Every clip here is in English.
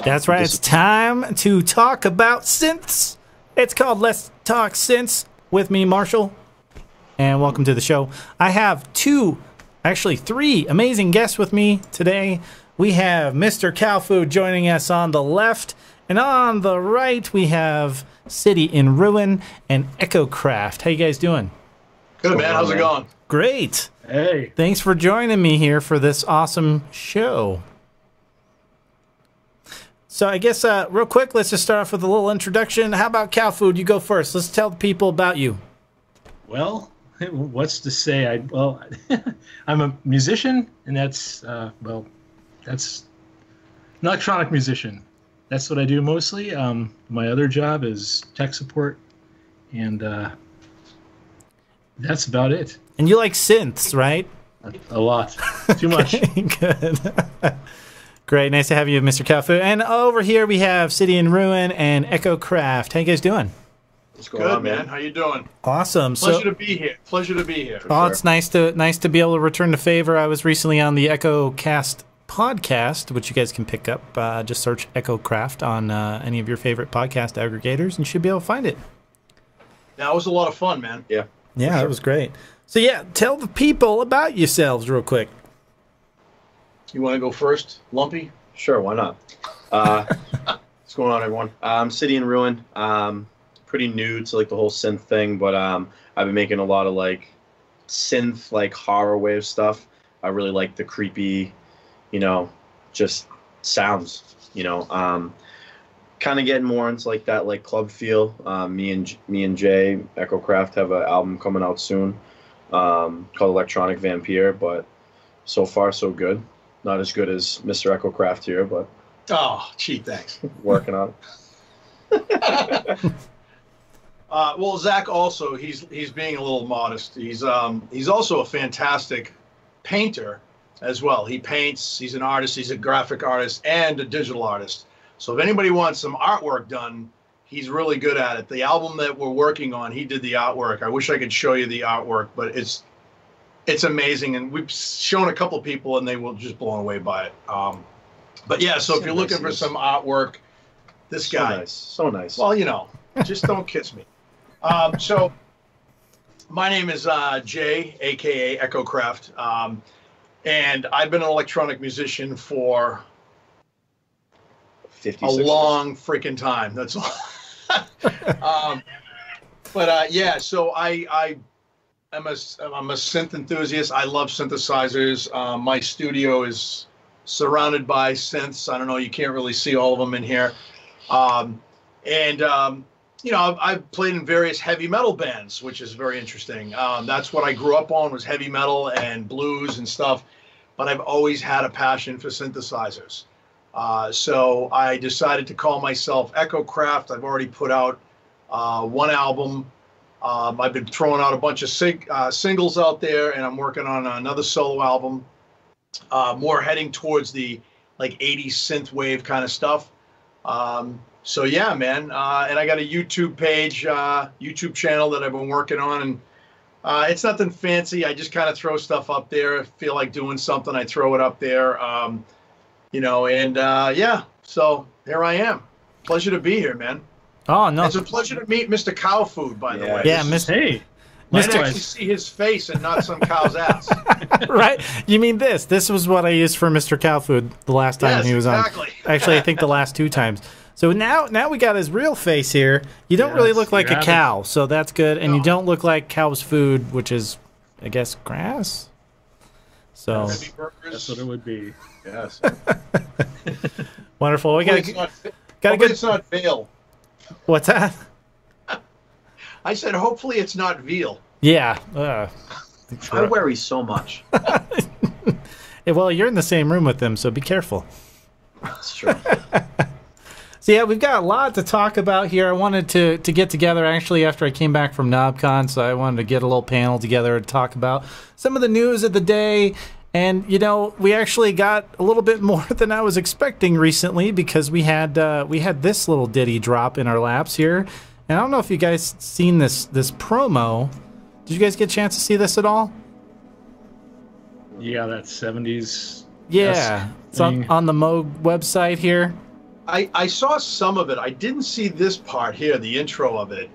That's right. It's time to talk about synths. It's called Let's Talk Synths with me, Marshall. And welcome to the show. I have three amazing guests with me today. We have MrCowFood joining us on the left. And on the right, we have City in Ruin and Echocraft. How you guys doing? Good, man. How's it going? Great. Hey. Thanks for joining me here for this awesome show. So I guess real quick, let's just start off with a little introduction. How about CowFood? You go first. Let's tell the people about you. Well, what's to say? I'm a musician, and that's that's an electronic musician. That's what I do mostly. My other job is tech support, and that's about it. And you like synths, right? A lot. Too much. Good. Great. Nice to have you, MrCowFood. And over here we have City in Ruin and Echocraft. How you guys doing? What's going on, man? How you doing? Awesome. Pleasure to be here. Pleasure to be here. Oh, it's nice to be able to return the favor. I was recently on the Echocast podcast, which you guys can pick up. Just search Echocraft on any of your favorite podcast aggregators, and you should be able to find it. That was a lot of fun, man. Yeah, it was great. So yeah, tell the people about yourselves real quick. You want to go first, Lumpy? Sure, why not? What's going on, everyone? I'm City in Ruin. Pretty new to like the whole synth thing, but I've been making a lot of like synth, like horror wave stuff. I really like the creepy, just sounds. Kind of getting more into like that like club feel. Me and Jay Echocraft have an album coming out soon called Electronic Vampire, but so far so good. Not as good as Mr. Echocraft here, but gee, thanks. Working on it. Well, Zach also he's being a little modest. He's also a fantastic painter as well. He paints. He's an artist. He's a graphic artist and a digital artist. So if anybody wants some artwork done, he's really good at it. The album that we're working on, he did the artwork. I wish I could show you the artwork, but it's amazing, and we've shown a couple people, and they were just blown away by it. But yeah, so if you're looking for some artwork, this guy, so nice. Well, just don't kiss me. So my name is Jay, aka Echocraft, and I've been an electronic musician for 56 a long freaking time. That's all. Yeah, so I'm a synth enthusiast. I love synthesizers. My studio is surrounded by synths. I don't know, you can't really see all of them in here. I've played in various heavy metal bands, which is very interesting. That's what I grew up on, was heavy metal and blues and stuff. But I've always had a passion for synthesizers. So I decided to call myself Echocraft. I've already put out one album. I've been throwing out a bunch of singles out there, and I'm working on another solo album, more heading towards the like 80s synth wave kind of stuff. So yeah, man, and I got a YouTube page, YouTube channel that I've been working on, and it's nothing fancy. I just kind of throw stuff up there. I feel like doing something, I throw it up there, yeah, so here I am. Pleasure to be here, man. Oh, no. It's a pleasure to meet MrCowFood, by the way. Yeah, Hey. Nice to actually see his face and not some cow's ass. Right? You mean this? This was what I used for CowFood the last time he was exactly. on. Actually, I think the last two times. So now we got his real face here. You don't really look like a cow, so that's good. And you don't look like cow's food, which is, I guess, grass. So that's what it would be. Yes. Wonderful. We got a good. It's not veal. What's that? I said, hopefully it's not veal. Yeah. I worry so much. Well, you're in the same room with them, so be careful. That's true. So yeah, we've got a lot to talk about here. I wanted to get together actually after I came back from Knobcon, so I wanted to get a little panel together to talk about some of the news of the day. And we actually got a little bit more than I was expecting recently, because we had this little ditty drop in our laps here. And I don't know if you guys seen this promo. Did you guys get a chance to see this at all? Yeah, that 70s. Yeah, it's on the Moog website here. I saw some of it. I didn't see this part here, the intro of it.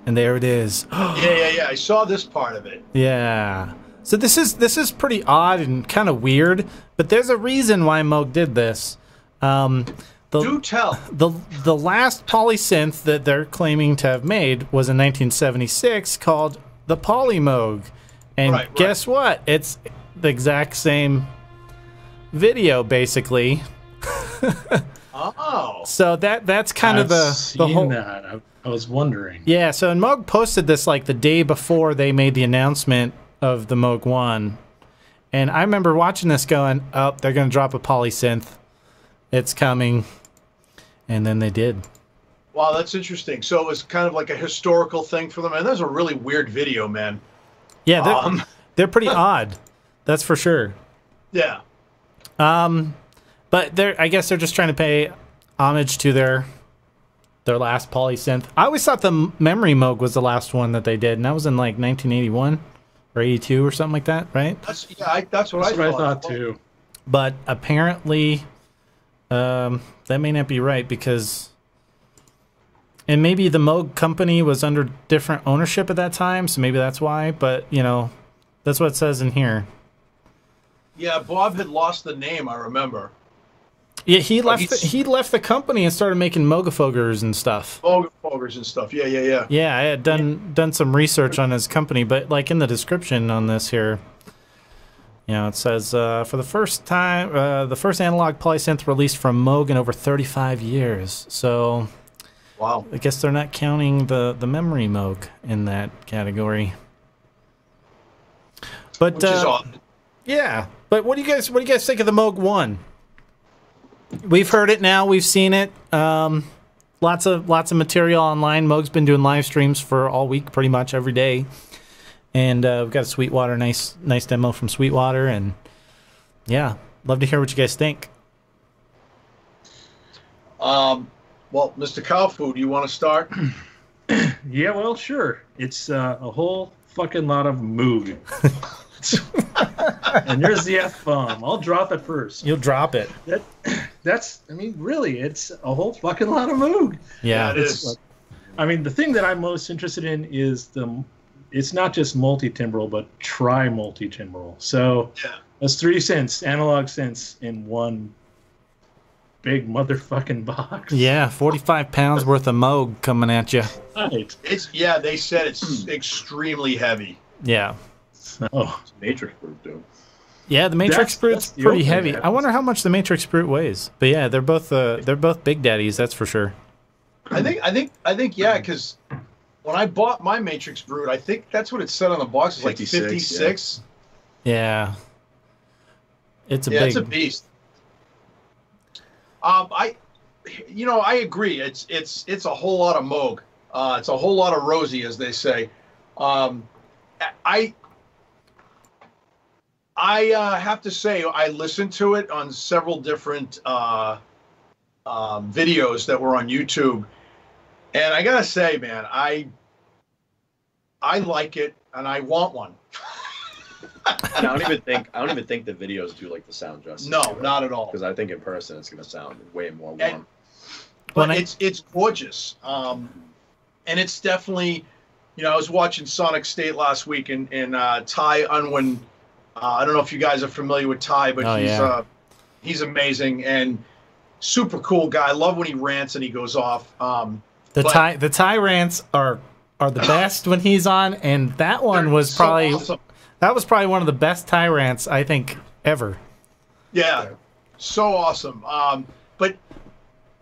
And there it is. Yeah. I saw this part of it. Yeah. So this is pretty odd and kind of weird, but there's a reason why Moog did this. Do tell. The last polysynth that they're claiming to have made was in 1976 called the Moog. And guess what? It's the exact same video, basically. Oh. So that's kind of the whole. That. I was wondering. Yeah. So and Moog posted this like the day before they made the announcement of the Moog One, and I remember watching this, going, "Oh, they're going to drop a polysynth. It's coming," and then they did. Wow, that's interesting. So it was kind of like a historical thing for them, and that's a really weird video, man. Yeah, they're pretty odd. That's for sure. Yeah. But I guess they're just trying to pay homage to their last polysynth. I always thought the Memory Moog was the last one that they did, and that was in like 1981 or 82 or something like that, right? That's what I thought too. But apparently, that may not be right because, and maybe the Moog company was under different ownership at that time, so maybe that's why. But you know, that's what it says in here. Yeah, Bob had lost the name. I remember. Yeah, he left the company and started making Mogafogers and stuff. Mogafogers and stuff. Yeah. Yeah, I had done some research on his company, but like in the description on this here, you know, it says for the first time, the first analog polysynth released from Moog in over 35 years. So, wow. I guess they're not counting the Memory Moog in that category. But which is odd. Yeah, but what do you guys think of the Moog One? We've heard it now. We've seen it. Lots of material online. Moog's been doing live streams for all week, pretty much every day. And we've got a Sweetwater, nice demo from Sweetwater. And yeah, love to hear what you guys think. Well, MrCowFood, you want to start? Yeah, well, sure. It's a whole fucking lot of Moog. And there's the F-bomb. I'll drop it first. You'll drop it. I mean, really, it's a whole fucking lot of Moog. Yeah, it is. Like, I mean, the thing that I'm most interested in is it's not just multi-timbral, but tri-multi-timbral. So that's 3 synths, analog synths in one big motherfucking box. Yeah, 45 pounds worth of Moog coming at you. Right. They said it's extremely heavy. Yeah. Oh, Matrix Brute, dude. Yeah, the Matrix Brute's pretty heavy. I wonder how much the Matrix Brute weighs. But yeah, they're both big daddies, that's for sure. I think yeah, because when I bought my Matrix Brute, I think that's what it said on the box. It's like 56. Yeah. It's a beast. I agree. It's a whole lot of Moog. It's a whole lot of Rosie, as they say. I have to say, I listened to it on several different videos that were on YouTube, and I gotta say, man, I like it, and I want one. And I don't even think the videos do like the sound justice. No, not at all. Because I think in person it's gonna sound way more warm. But it's gorgeous, and it's definitely, I was watching Sonic State last week, and Ty Unwin. I don't know if you guys are familiar with Ty, but he's amazing and super cool guy. I love when he rants and he goes off. The Ty rants are the best when he's on, and that one was probably awesome. That was probably one of the best Ty rants I think ever. Yeah, so awesome. But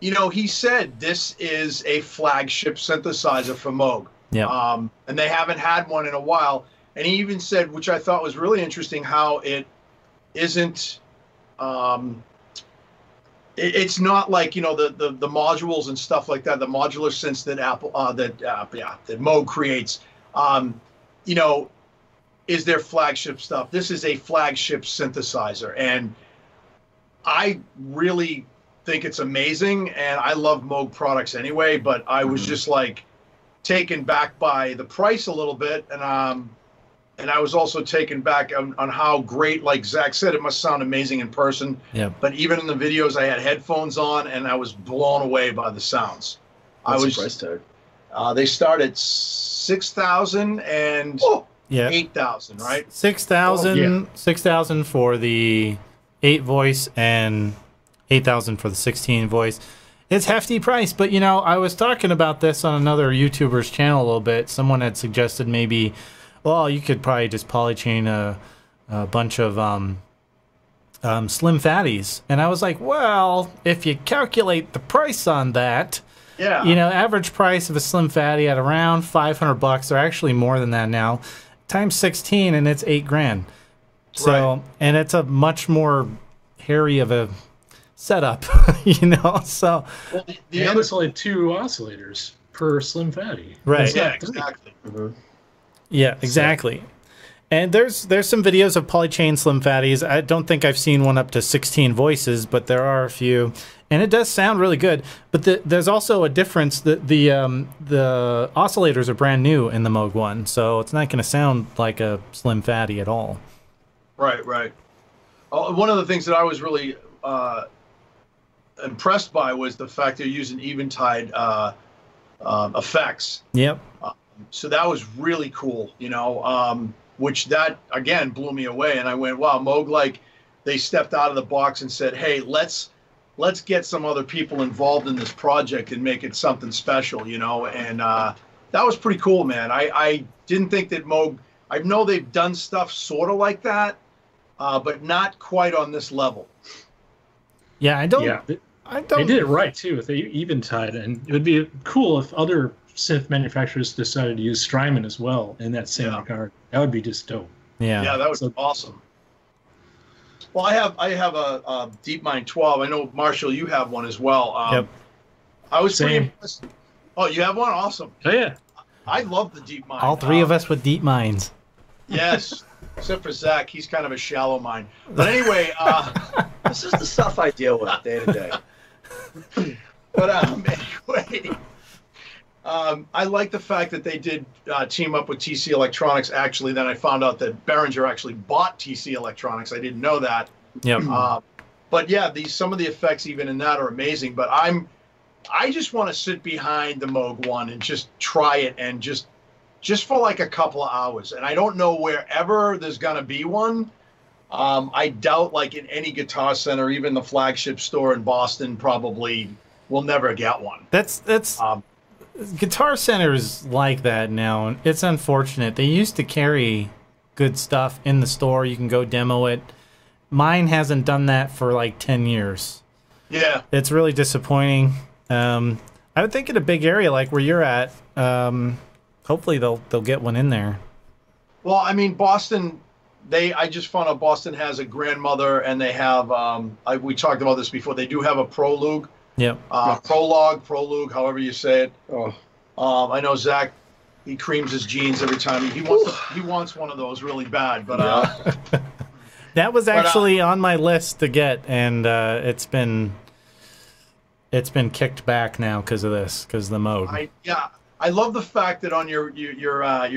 he said this is a flagship synthesizer for Moog. Yeah. And they haven't had one in a while. And he even said, which I thought was really interesting, how it isn't. It's not like the modules and stuff like that. The modular synths that that Moog creates, is their flagship stuff. This is a flagship synthesizer, and I really think it's amazing. And I love Moog products anyway, but I was just like taken back by the price a little bit, and and I was also taken back on how great, like Zach said, it must sound amazing in person. Yeah. But even in the videos, I had headphones on, and I was blown away by the sounds. What's the price tag? They start at 6,000 and 8,000, right? 6,000, 6,000 for the 8 voice and 8,000 for the 16 voice. It's hefty price, but you know, I was talking about this on another YouTuber's channel a little bit. Someone had suggested maybe, well, you could probably just polychain a bunch of slim fatties, and I was like, well, if you calculate the price on that, Yeah. you know, average price of a slim fatty at around $500. They're actually more than that now. Times 16, and it's $8,000. So, Right. and it's a much more hairy of a setup, you know. So, Well, the And other it's only 2 oscillators per slim fatty. Right. It's yeah, not 3. exactly. yeah, exactly. And there's some videos of polychain slim fatties. I don't think I've seen one up to 16 voices, but there are a few, and it does sound really good. But there's also a difference. The oscillators are brand new in the Moog One, so it's not going to sound like a slim fatty at all. Right. One of the things that I was really impressed by was the fact they're using eventide effects. Yep. So that was really cool, you know, which that, again, blew me away. And I went, wow, Moog, like, they stepped out of the box and said, hey, let's get some other people involved in this project and make it something special, you know. And that was pretty cool, man. I didn't think that Moog, I know they've done stuff sort of like that, but not quite on this level. Yeah, I don't. Yeah, I they don't. did it right too with the eventide, and it would be cool if other synth manufacturers decided to use Strymon as well in that same regard. That would be just dope. Yeah. Yeah, that was awesome. Well, I have a DeepMind 12. I know, Marshall, you have one as well. Yep. I was pretty Same. impressed. Oh, you have one? Awesome. Oh yeah. I love the DeepMind. All three of us with deep minds. Yes, except for Zach. He's kind of a shallow mind. But anyway, This is the stuff I deal with day to day. but anyway, I like the fact that they did team up with TC Electronics. Actually, then I found out that Behringer actually bought TC Electronics. I didn't know that. Yep. But yeah, some of the effects even in that are amazing. But I just want to sit behind the Moog One and just try it, and just for like a couple of hours. And I don't know wherever there's gonna be one. I doubt, like, in any Guitar Center, even the flagship store in Boston, probably will never get one. That's Guitar Center's like that now. It's unfortunate. They used to carry good stuff in the store. You can go demo it. Mine hasn't done that for like 10 years. Yeah. It's really disappointing. I would think in a big area like where you're at, hopefully they'll get one in there. Well, I mean, Boston, I just found out Boston has a grandmother, and they have, we talked about this before, they do have a Prologue. Yep. Prologue, however you say it. Oh, I know Zach, he creams his jeans every time. He wants one of those really bad, but That was actually on my list to get, and it's been kicked back now because of this, because of the Moog. I love the fact that on your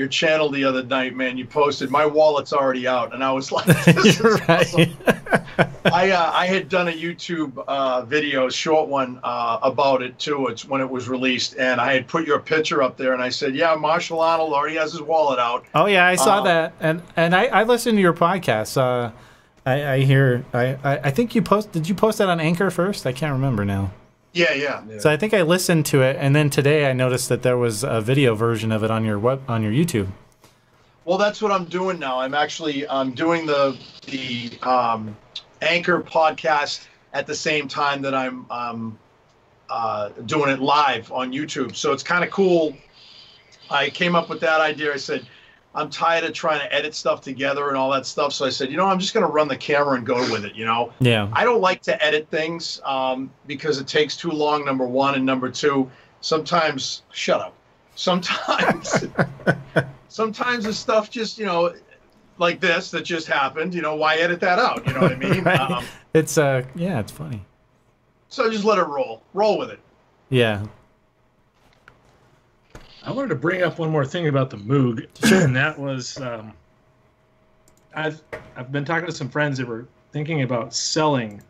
channel the other night, man, you posted my wallet's already out, and I was like, this is awesome. I had done a YouTube video, short one, about it too. It's when it was released, and I had put your picture up there, and I said, yeah, Marshall Arnold already has his wallet out. Oh yeah, I saw that, and I listened to your podcast. I think you did you post that on Anchor first? I can't remember now. Yeah. So I think I listened to it, and then today I noticed that there was a video version of it on your YouTube. Well, that's what I'm doing now. I'm actually doing the Anchor podcast at the same time that I'm doing it live on YouTube. So it's kind of cool. I came up with that idea. I said, I'm tired of trying to edit stuff together and all that stuff. So I said, I'm just going to run the camera and go with it, Yeah. I don't like to edit things because it takes too long, number one. And number two, sometimes, shut up. Sometimes the stuff just, like this that just happened, why edit that out? You know what I mean? Right. It's funny. So just let it roll. Roll with it. Yeah. I wanted to bring up one more thing about the Moog, and that was I've been talking to some friends that were thinking about selling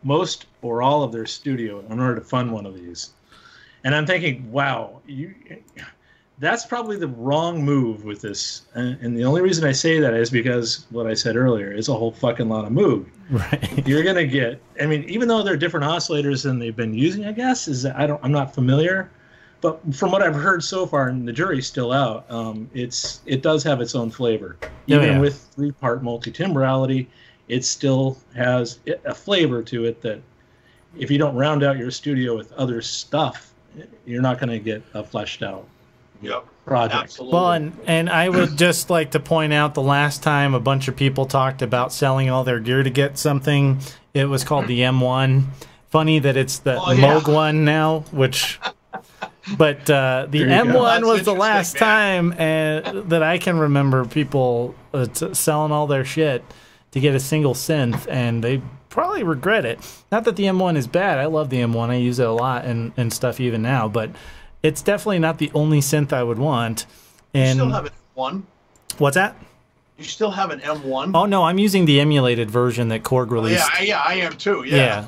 most or all of their studio in order to fund one of these, and I'm thinking, wow, that's probably the wrong move with this. And the only reason I say that is because what I said earlier is a whole fucking lot of Moog. Right. You're gonna get. I mean, even though they're different oscillators than they've been using, I guess I'm not familiar. But from what I've heard so far, and the jury's still out, it does have its own flavor. Even with 3-part multi-timbrality, it still has a flavor to it that if you don't round out your studio with other stuff, you're not going to get a fleshed out project. Absolutely. Well, and I would just like to point out the last time a bunch of people talked about selling all their gear to get something, it was called the M1. Funny that it's the Moog One now, which... But the M1 was the last time that I can remember people selling all their shit to get a single synth, and they probably regret it. Not that the M1 is bad. I love the M1. I use it a lot and stuff even now, but it's definitely not the only synth I would want. And you still have an M1? What's that? You still have an M1? Oh, no, I'm using the emulated version that Korg released. Yeah, I am too, yeah.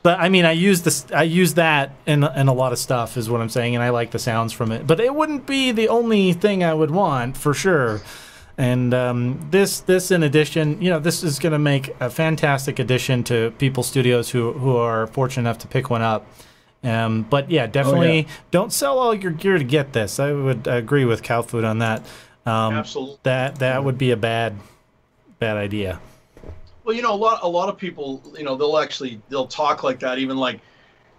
But I mean, I use that in a lot of stuff, is what I'm saying, and I like the sounds from it. But it wouldn't be the only thing I would want for sure. And this in addition, this is going to make a fantastic addition to people's studios who are fortunate enough to pick one up. But yeah, definitely don't sell all your gear to get this. I would agree with CowFood on that. Absolutely. That would be a bad idea. Well, a lot of people, they'll talk like that, even like,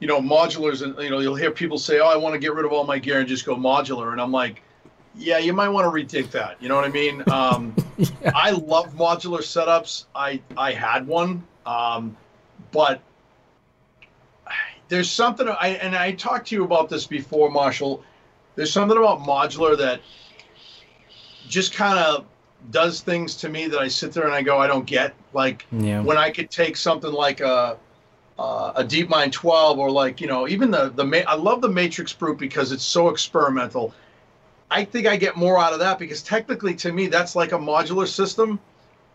modulars, and you'll hear people say, "Oh, I want to get rid of all my gear and just go modular," and I'm like, yeah, you might want to rethink that. You know what I mean? I love modular setups. I had one, but there's something. I talked to you about this before, Marshall. There's something about modular that just kind of does things to me that I sit there and I go, I don't get. Like when I could take something like a DeepMind 12 or like, even I love the Matrix Brute because it's so experimental. I think I get more out of that because technically to me that's like a modular system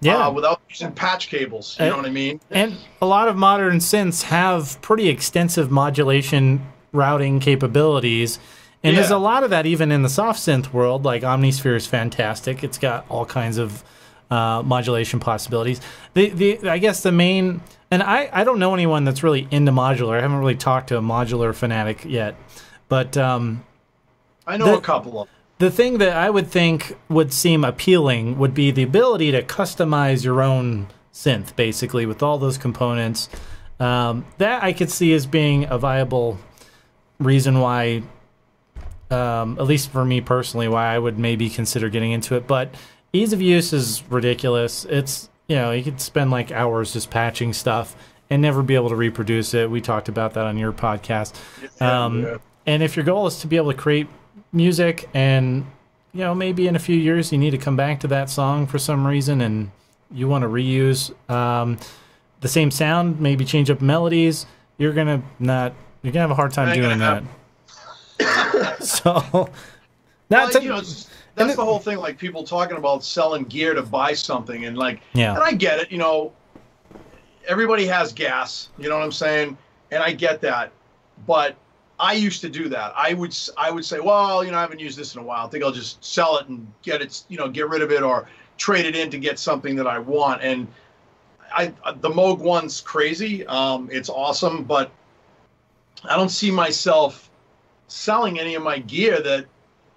without using patch cables. You know what I mean? And a lot of modern synths have pretty extensive modulation routing capabilities. And there's a lot of that even in the soft synth world. Like Omnisphere is fantastic. It's got all kinds of modulation possibilities. I guess the main, and I don't know anyone that's really into modular. I haven't really talked to a modular fanatic yet, but I know a couple of them. The thing that I would think would seem appealing would be the ability to customize your own synth, basically, with all those components. That I could see as being a viable reason why, at least for me personally, why I would maybe consider getting into it. But ease of use is ridiculous. It's, you could spend like hours just patching stuff and never be able to reproduce it. We talked about that on your podcast. And if your goal is to be able to create music and, maybe in a few years you need to come back to that song for some reason and you want to reuse the same sound, maybe change up melodies, you're gonna have a hard time doing that. So that's the whole thing, like people talking about selling gear to buy something and like, and I get it, everybody has gas, you know what I'm saying? And I get that, but I used to do that. I would say, well, I haven't used this in a while. I think I'll just sell it and get it, get rid of it or trade it in to get something that I want. And the Moog One's crazy. It's awesome, but I don't see myself selling any of my gear that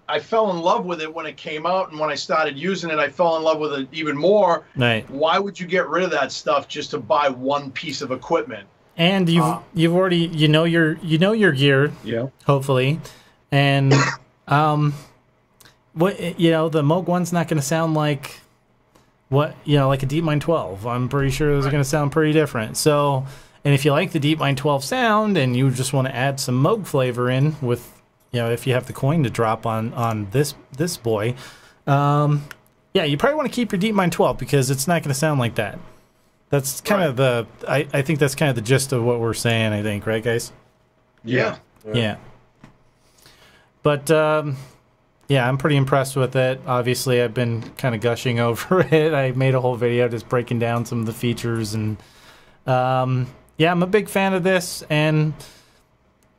I fell in love with it when it came out, and when I started using it, I fell in love with it even more. Right. Why would you get rid of that stuff just to buy one piece of equipment? And you've already your gear, hopefully, and the Moog One's not going to sound like like a DeepMind 12. I'm pretty sure those are going to sound pretty different. So, and if you like the DeepMind 12 sound and you just want to add some Moog flavor in with, if you have the coin to drop on this boy, you probably want to keep your DeepMind 12 because it's not going to sound like that. That's kind of I think that's kind of the gist of what we're saying, I think, right, guys? Yeah. But, Yeah, I'm pretty impressed with it. Obviously, I've been kind of gushing over it. I made a whole video just breaking down some of the features, and yeah, I'm a big fan of this. And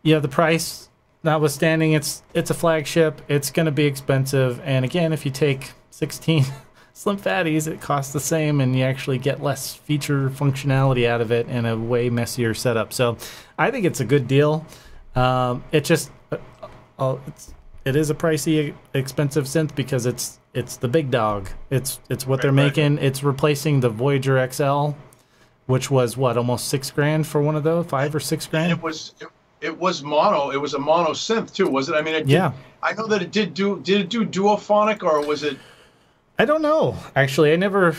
yeah, the price notwithstanding, it's a flagship. It's going to be expensive. And again, if you take 16 Slim Fatties, it costs the same, and you actually get less feature functionality out of it in a way messier setup. So I think it's a good deal. It just it is a pricey, expensive synth because it's the big dog. It's what they're making. It's replacing the Voyager XL, which was what, almost $6,000 for one of those, $5 or $6,000. It was mono. It was a mono synth too, was it? I mean, I know that it did do duophonic, or was it? I don't know. Actually, I never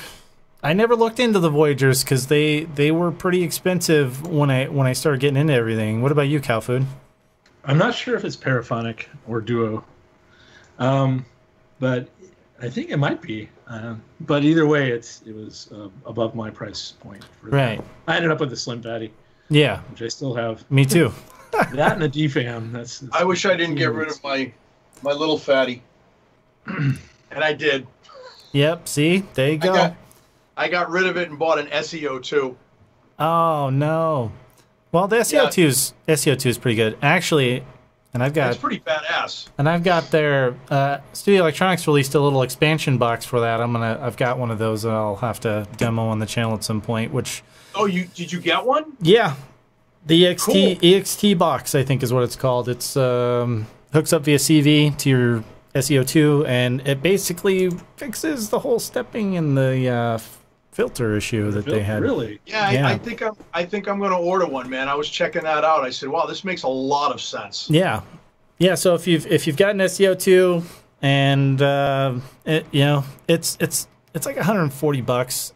looked into the Voyagers because they were pretty expensive when I started getting into everything. What about you, CowFood? I'm not sure if it's paraphonic or duo, but I think it might be. But either way, it was above my price point. Right. I ended up with the Slim Fatty. Yeah. Which I still have. Me too. That and a DFAM. That's I wish I didn't get rid of my little Fatty, and I did. Yep. See, there you go. I got rid of it and bought an SEO2. Oh no. Well, the SEO2 is pretty good, actually, and it's pretty badass. And I've got their Studio Electronics released a little expansion box for that. I've got one of those that I'll have to demo on the channel at some point. Did you get one? Yeah, the EXT box, I think, is what it's called. It's hooks up via CV to your SEO2, and it basically fixes the whole stepping and the filter issue that they had. Really? Yeah, I think I'm going to order one, man. I was checking that out. I said, wow, this makes a lot of sense. Yeah. So if you've got an SEO2 and it's like $140.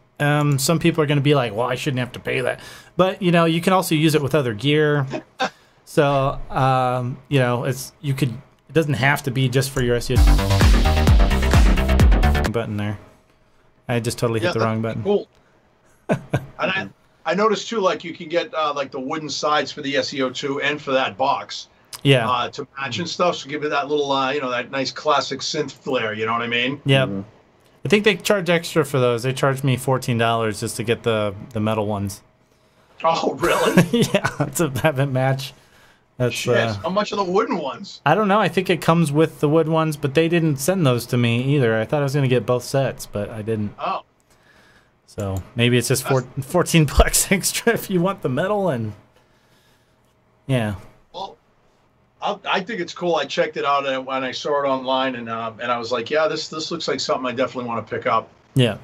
Some people are going to be like, well, I shouldn't have to pay that, but you can also use it with other gear. So it doesn't have to be just for your SEO2 button there. I just totally hit the wrong button. Cool. And I noticed too, like you can get like the wooden sides for the SEO2 and for that box. Yeah. To match and stuff, so give it that little that nice classic synth flair. You know what I mean? Yep. Mm-hmm. I think they charge extra for those. They charged me $14 just to get the metal ones. Oh, really? Yeah, to have it match. That's Shit. How much are the wooden ones? I don't know. I think it comes with the wood ones, but they didn't send those to me either. I thought I was going to get both sets, but I didn't. Oh. So maybe it's just $14 extra if you want the metal, and yeah. Well, I think it's cool. I checked it out when I saw it online, and I was like, yeah, this looks like something I definitely want to pick up. Yeah.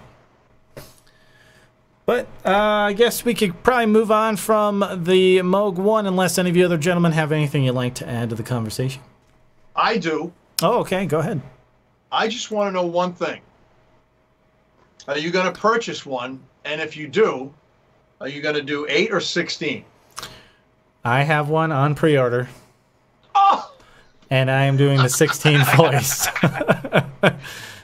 But I guess we could probably move on from the Moog One, unless any of you other gentlemen have anything you'd like to add to the conversation. I do. Oh, okay. Go ahead. I just want to know one thing. Are you going to purchase one? And if you do, are you going to do 8 or 16? I have one on pre-order. Oh! And I am doing the 16 voice.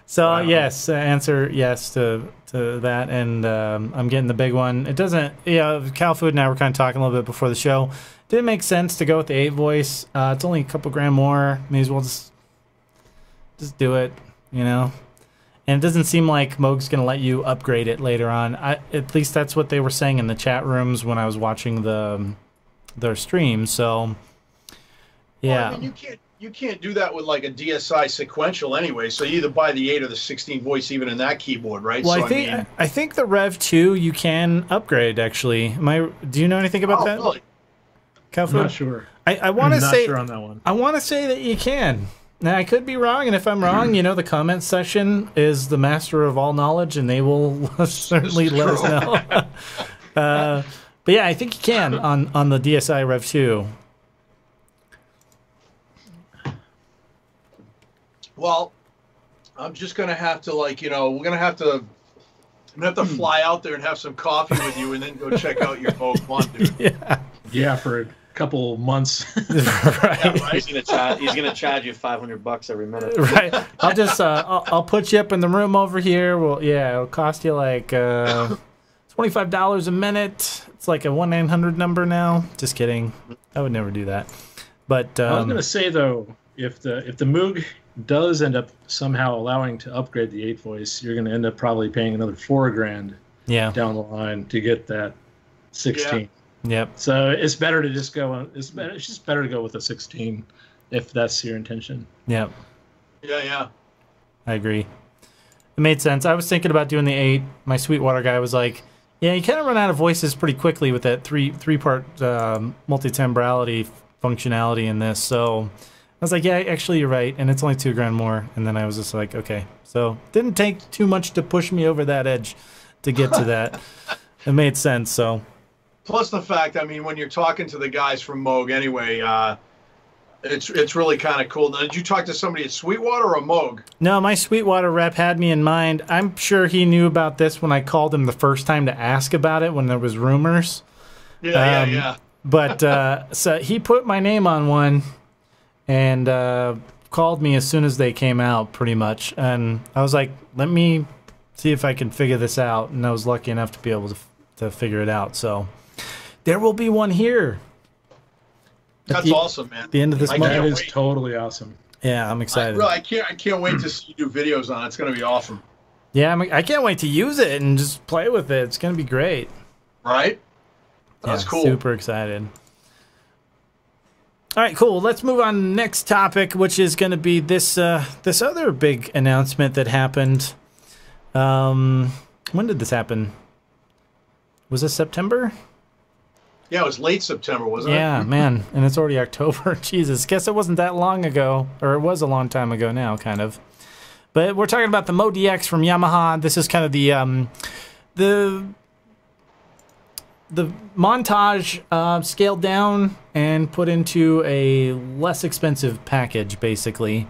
So wow. Yes, answer yes to that, and I'm getting the big one. It doesn't, CowFood and I were kind of talking a little bit before the show. Didn't make sense to go with the 8 voice. It's only a couple grand more. May as well just do it, And it doesn't seem like Moog's going to let you upgrade it later on. At least that's what they were saying in the chat rooms when I was watching their stream. So, yeah. Well, I mean, you can't do that with like a DSI sequential anyway. So you either buy the 8 or the 16 voice, even in that keyboard, right? Well, so, I think the Rev 2 you can upgrade. Actually, do you know anything about that? Really? I'm not sure. I want to say sure on that one. I want to say that you can. Now I could be wrong, and if I'm wrong, the comment section is the master of all knowledge, and they will certainly let us know. But yeah, I think you can on the DSI Rev 2. Well, I'm just gonna have to we're gonna have to fly out there and have some coffee with you, and then go check out your Moog One, dude. Yeah, for a couple months. Right. Yeah, right. He's gonna charge you $500 every minute. Right. I'll just I'll put you up in the room over here. Well, it'll cost you like $25 a minute. It's like a 1-900 number now. Just kidding. I would never do that. But I was gonna say though, if the Moog does end up somehow allowing to upgrade the 8-voice, you're going to end up probably paying another $4,000 down the line to get that 16. Yep. So it's better to just go. It's just better to go with a 16 if that's your intention. Yep. Yeah. I agree. It made sense. I was thinking about doing the 8. My Sweetwater guy was like, "Yeah, you kind of run out of voices pretty quickly with that three-part multi-timbrality functionality in this." So I was like, "Yeah, actually, you're right, and it's only $2,000 more." And then I was just like, "Okay." So didn't take too much to push me over that edge to get to that. It made sense. So. Plus the fact, I mean, when you're talking to the guys from Moog anyway, it's really kind of cool. Now, did you talk to somebody at Sweetwater or Moog? No, my Sweetwater rep had me in mind. I'm sure he knew about this when I called him the first time to ask about it when there was rumors. Yeah. But so he put my name on one and called me as soon as they came out, pretty much. And I was like, let me see if I can figure this out. And I was lucky enough to be able to figure it out. So there will be one here. That's awesome, man. The end of this month. That is totally awesome. Yeah, I'm excited. I can't wait to see you do videos on it. It's going to be awesome. Yeah, I can't wait to use it and just play with it. It's going to be great. Right? That's cool. Super excited. All right, cool. Let's move on to the next topic, which is going to be this this other big announcement that happened. When did this happen? Was it September? Yeah, it was late September, wasn't it? Yeah, man. And it's already October. Jesus. Guess it wasn't that long ago. Or it was a long time ago now, kind of. But we're talking about the MODX from Yamaha. This is kind of the Montage scaled down and put into a less expensive package, basically.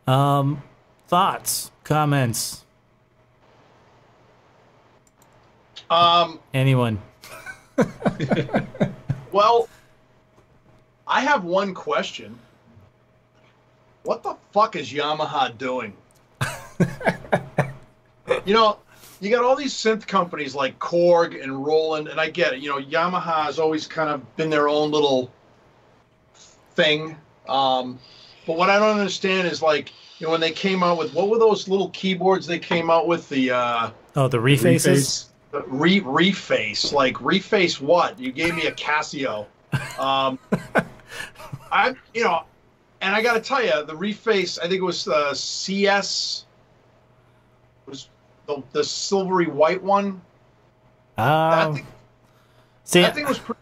Thoughts? Comments? Anyone? Well, I have one question. What the fuck is Yamaha doing? You know, you got all these synth companies like Korg and Roland, and I get it. You know, Yamaha has always kind of been their own little thing. But what I don't understand is, like, you know, when they came out with, what were those little keyboards they came out with? The the refaces? Reface. Like, reface what? You gave me a Casio. You know, and I got to tell you, the reface, I think it was CS, was the silvery white one. That thing was pretty.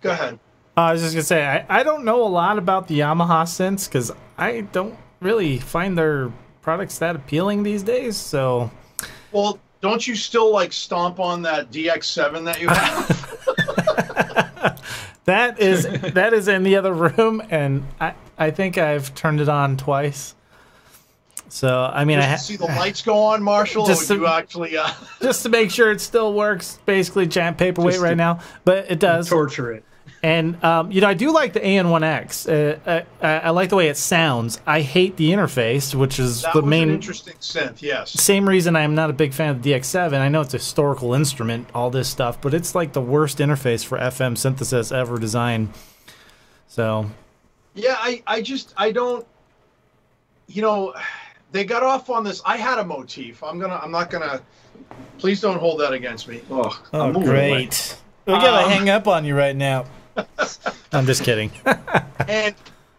Go ahead. I was just going to say, I don't know a lot about the Yamaha synths because I don't really find their products that appealing these days. So, well, don't you still like stomp on that DX7 that you have? That is in the other room, and I think I've turned it on twice. So I mean, just to see the lights go on, Marshall. Just or would you actually just to make sure it still works. Basically, giant paperweight right now, but it does torture it. And you know, I do like the N1X. I like the way it sounds. I hate the interface, which is the main interesting synth. Yes. Same reason I'm not a big fan of the DX7. I know it's a historical instrument, all this stuff, but it's like the worst interface for FM synthesis ever designed. So. Yeah, I don't. You know, they got off on this. I had a motif. I'm not gonna. Please don't hold that against me. Oh, great. We gotta hang up on you right now. I'm just kidding. And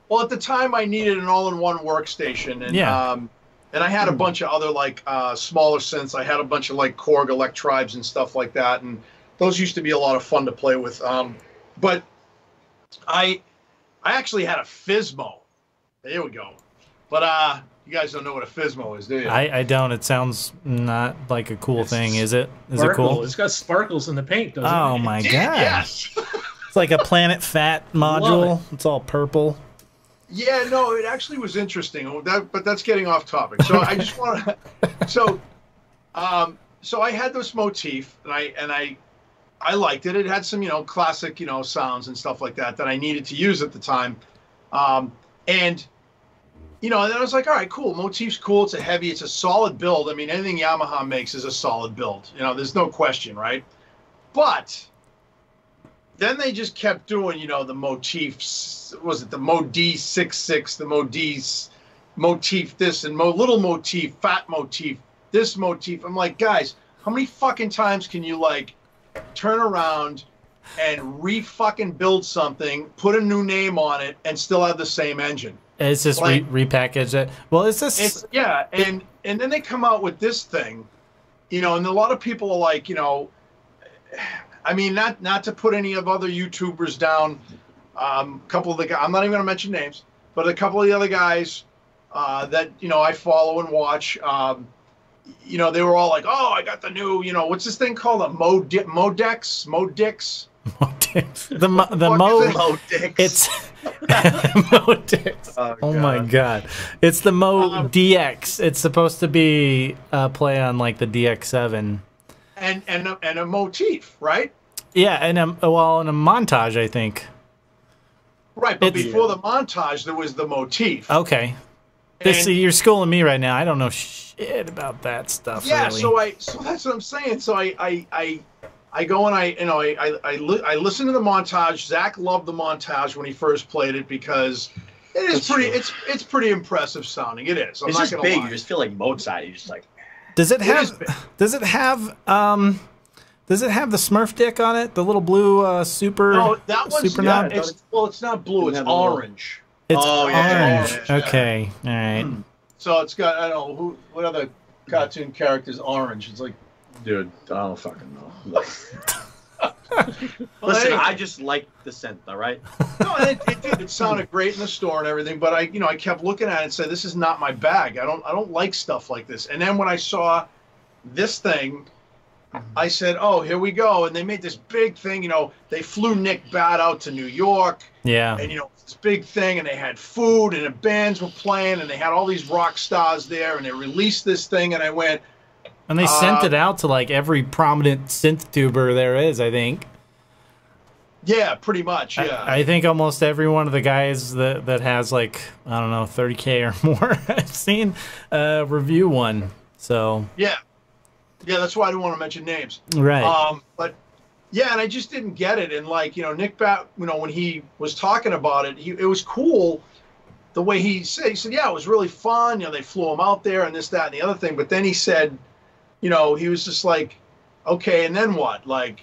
well, at the time, I needed an all-in-one workstation, and and I had a bunch of other like smaller synths. I had a bunch of like Korg Electribes and stuff like that, and those used to be a lot of fun to play with. But I actually had a Fismo. There we go. But you guys don't know what a Fismo is, do you? I don't. It sounds not like a cool thing, is it? Is sparkle. It cool? It's got sparkles in the paint, doesn't it? Oh my god! Yes. It's like a Planet Fat module. It's all purple. Yeah, no, it actually was interesting. But that's getting off topic. So I just want to. So I had this motif, and I liked it. It had some, you know, classic, you know, sounds and stuff like that I needed to use at the time, and. You know, and then I was like, all right, cool. Motif's cool. It's a solid build. I mean, anything Yamaha makes is a solid build. You know, there's no question, right? But then they just kept doing, you know, the motifs. Was it the Mod D66, the Mod D motif this and little motif, fat motif, this motif. I'm like, guys, how many fucking times can you like turn around and re-fucking build something, put a new name on it, and still have the same engine? It's just like, repackage it. Well, is this? It's, yeah, and then they come out with this thing, you know, and a lot of people are like, you know, I mean, not to put any of other YouTubers down. A couple of the guys, I'm not even going to mention names, but a couple of the other guys that, you know, I follow and watch, you know, they were all like, oh, I got the new, you know, what's this thing called? A MODX? The MODX. It's MODX. Oh my god. It's the MODX. It's supposed to be a play on like the DX7. And a motif, right? Yeah, and in a montage, I think. Right, but before the montage, there was the motif. Okay. You're schooling me right now. I don't know shit about that stuff. Yeah, really. So that's what I'm saying. So I go and I listen to the montage. Zach loved the montage when he first played it because it is it's pretty impressive sounding. It is. It's just big. You just feel like Mozart. You're just like. Does it have the Smurf dick on it? The little blue super. No, that one's super knob? It's not blue. It's orange. It's orange. Orange. Okay, all right. So it's got, I don't know what other cartoon character's orange. It's like, dude, I don't fucking know. Listen, I just like the synth, all right? No, it sounded great in the store and everything, but I kept looking at it and said, this is not my bag. I don't like stuff like this. And then when I saw this thing, I said, oh, here we go. And they made this big thing, you know, they flew Nick Bad out to New York. Yeah. And, you know, this big thing, and they had food, and the bands were playing, and they had all these rock stars there, and they released this thing, and I went. And they sent it out to, like, every prominent synth tuber there is, I think. Yeah, pretty much, yeah. I think almost every one of the guys that has, like, I don't know, 30K or more, I've seen review one, so. Yeah. Yeah, that's why I didn't want to mention names. Right. But yeah, and I just didn't get it. And like, you know, Nick Bat, you know, when he was talking about it, it was cool the way he said, yeah, it was really fun. You know, they flew him out there and this, that, and the other thing. But then he said, you know, he was just like, okay, and then what? Like,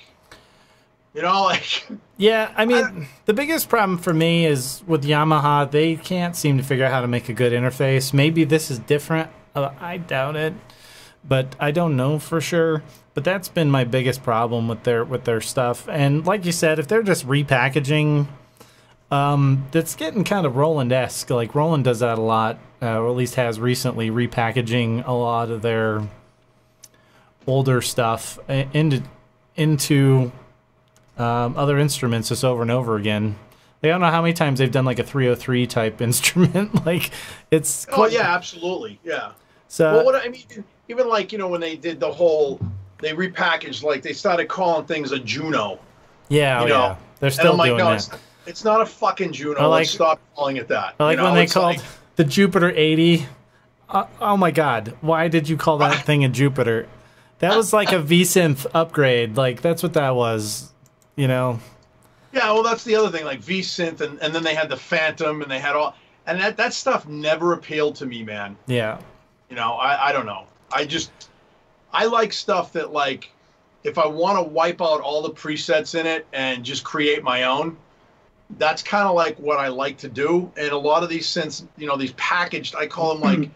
you know, like. Yeah, I mean, the biggest problem for me is with Yamaha, they can't seem to figure out how to make a good interface. Maybe this is different. I doubt it. But I don't know for sure. But that's been my biggest problem with their stuff. And like you said, if they're just repackaging, that's getting kind of Roland-esque. Like Roland does that a lot, or at least has recently, repackaging a lot of their older stuff into other instruments just over and over again. I don't know how many times they've done like a 303 type instrument. Like it's. Oh yeah, absolutely, yeah. So well, what I mean. Even like, you know, when they did the whole, they repackaged, like they started calling things a Juno. Yeah, you know? Yeah. They're still doing that. It's not a fucking Juno. Let's stop calling it that. I like when they called the Jupiter 80. Oh my God, why did you call that thing a Jupiter? That was like a V-Synth upgrade. Like that's what that was, you know. Yeah, well, that's the other thing, like V-Synth, and then they had the Phantom, and they had all, and that stuff never appealed to me, man. Yeah. You know, I don't know. I like stuff that, like, if I want to wipe out all the presets in it and just create my own, that's kind of like what I like to do. And a lot of these synths, you know, these packaged, I call them like,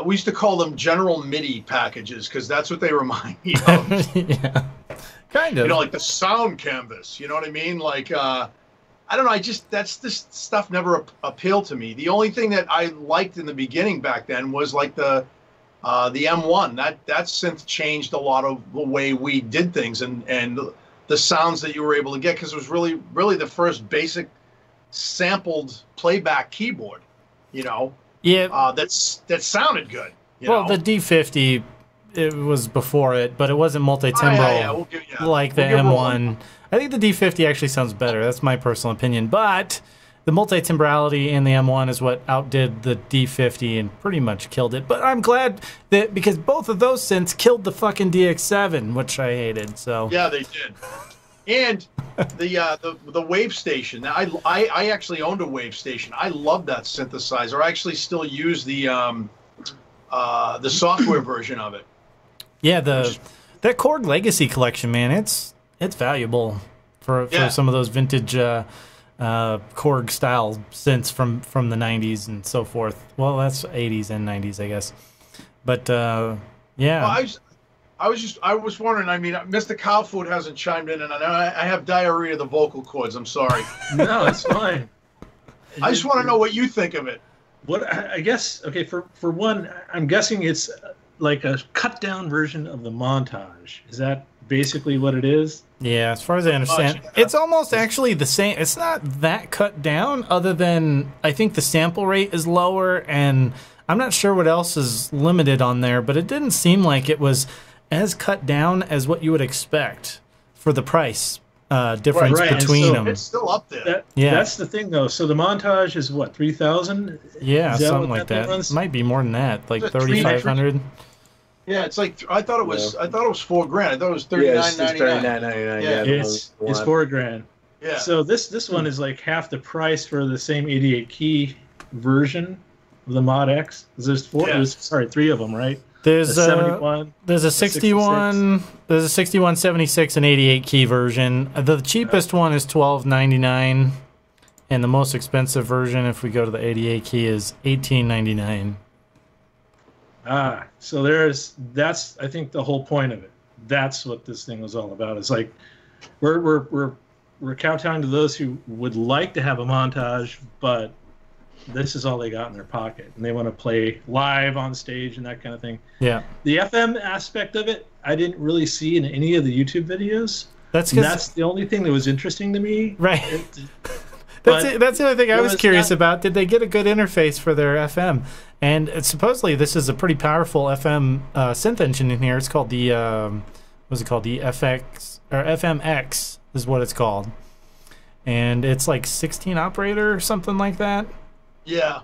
we used to call them general MIDI packages because that's what they remind me of. Yeah, kind of. You know, like the sound canvas, you know what I mean? Like, I don't know, this stuff never appealed to me. The only thing that I liked in the beginning back then was like the M1. That synth changed a lot of the way we did things and the sounds that you were able to get, because it was really the first basic sampled playback keyboard, you know. Yeah. That sounded good. Well, the D50, it was before it, but it wasn't multi-timbral like the M1. I think the D50 actually sounds better. That's my personal opinion, but the multi-timbrality in the M1 is what outdid the D50 and pretty much killed it. But I'm glad that, because both of those synths killed the fucking DX7, which I hated. So yeah, they did. And the wave station. I actually owned a wave station. I love that synthesizer. I actually still use the software version of it. Yeah, that Korg Legacy collection, man, it's valuable for some of those vintage Korg style synths from the 90s and so forth. Well, that's 80s and 90s, I guess. But yeah. Well, I was wondering. I mean, MrCowFood hasn't chimed in, and I have diarrhea of the vocal cords. I'm sorry. No, it's fine. I just want to know what you think of it. What I guess, okay, for one, I'm guessing it's like a cut down version of the Montage. Is that basically what it is? Yeah, as far as I understand, it's almost actually the same. It's not that cut down, other than I think the sample rate is lower, and I'm not sure what else is limited on there, but it didn't seem like it was as cut down as what you would expect for the price difference between them. It's still up there. That's the thing, though. So the Montage is what, 3,000? Yeah, something like that. Might be more than that, like 3,500. Yeah, it's like I thought it was $4,000. I thought it was $39.99. Yeah, it's $4,000. Yeah. So this one is like half the price for the same 88 key version of the Mod X. There's three of them, right? There's a 71, there's a 61, 66. There's a 61, 76, and 88 key version. The cheapest one is $12.99, and the most expensive version, if we go to the 88 key, is $18.99. So that's I think the whole point of it. That's what this thing was all about. It's like we're kowtowing to those who would like to have a Montage, but this is all they got in their pocket, and they want to play live on stage and that kind of thing. Yeah. The FM aspect of it, I didn't really see in any of the YouTube videos. That's the only thing that was interesting to me. Right. That's the other thing I was curious about. Did they get a good interface for their FM? And supposedly this is a pretty powerful FM synth engine in here. It's called the what's it called? The FX or FMX is what it's called, and it's like 16 operator or something like that. Yeah.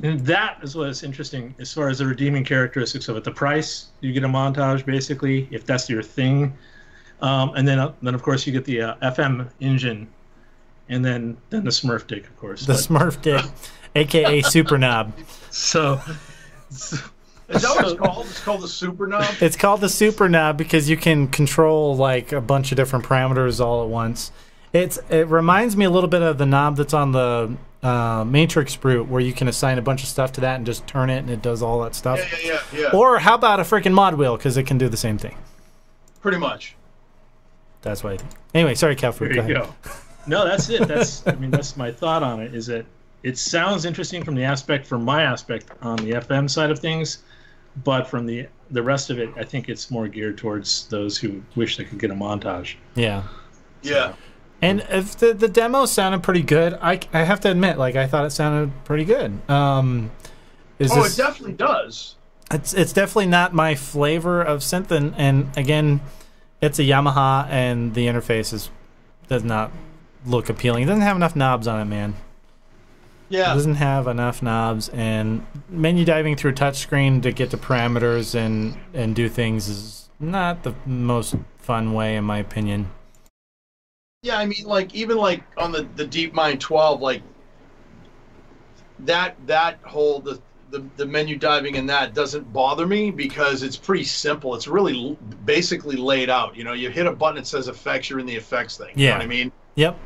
And that is what's interesting as far as the redeeming characteristics of it. The price, you get a Montage basically, if that's your thing. And then of course you get the FM engine, and then the Smurf dick, of course. Smurf dick, aka Super Knob. So is that what it's called? It's called the Super Knob? It's called the Super Knob because you can control like a bunch of different parameters all at once. It reminds me a little bit of the knob that's on the Matrix Brute, where you can assign a bunch of stuff to that and just turn it and it does all that stuff. Yeah. Or how about a freaking mod wheel, because it can do the same thing. Pretty much. That's what I think. Anyway, sorry, CowFood. There you go. No, that's it. That's my thought on it. Is that it sounds interesting from my aspect on the FM side of things, but from the rest of it, I think it's more geared towards those who wish they could get a Montage. Yeah. Yeah. And if the demo sounded pretty good, I have to admit, like, I thought it sounded pretty good. It definitely does. It's definitely not my flavor of synth, and again, it's a Yamaha, and the interface does not look appealing. It doesn't have enough knobs on it, man. Yeah. It doesn't have enough knobs, and menu diving through touchscreen to get the parameters and do things is not the most fun way, in my opinion. Yeah, I mean, like, even like on the DeepMind 12, like that whole the menu diving in that doesn't bother me because it's pretty simple. It's really basically laid out. You know, you hit a button that says effects, you're in the effects thing. Yeah. You know what I mean? Yep.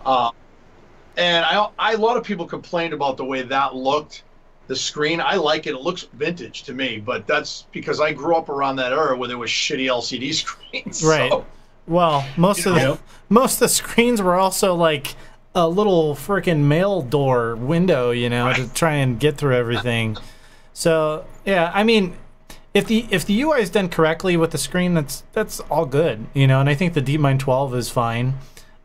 And a lot of people complained about the way that looked. The screen, I like it. It looks vintage to me, but that's because I grew up around that era where there was shitty LCD screens. Right. So, well, most of the screens were also like a little freaking mail door window, you know, to try and get through everything. So yeah, I mean, if the UI is done correctly with the screen, that's all good, you know. And I think the DeepMind 12 is fine.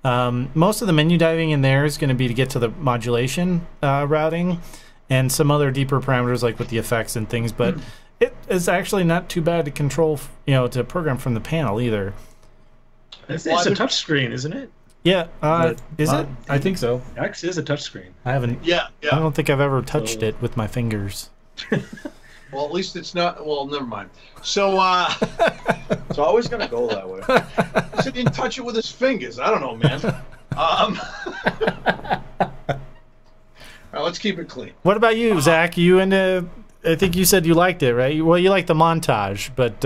Most of the menu diving in there is going to be to get to the modulation routing and some other deeper parameters like with the effects and things. But it is actually not too bad to control, you know, to program from the panel either. It's a touch screen, isn't it? Yeah, is it? I think so. X is a touch screen. I haven't. Yeah. I don't think I've ever touched it with my fingers. Well, at least it's not. Well, never mind. So, it's always gonna go that way. he didn't touch it with his fingers. I don't know, man. All right, let's keep it clean. What about you, Zach? You into? I think you said you liked it, right? Well, you like the Montage, but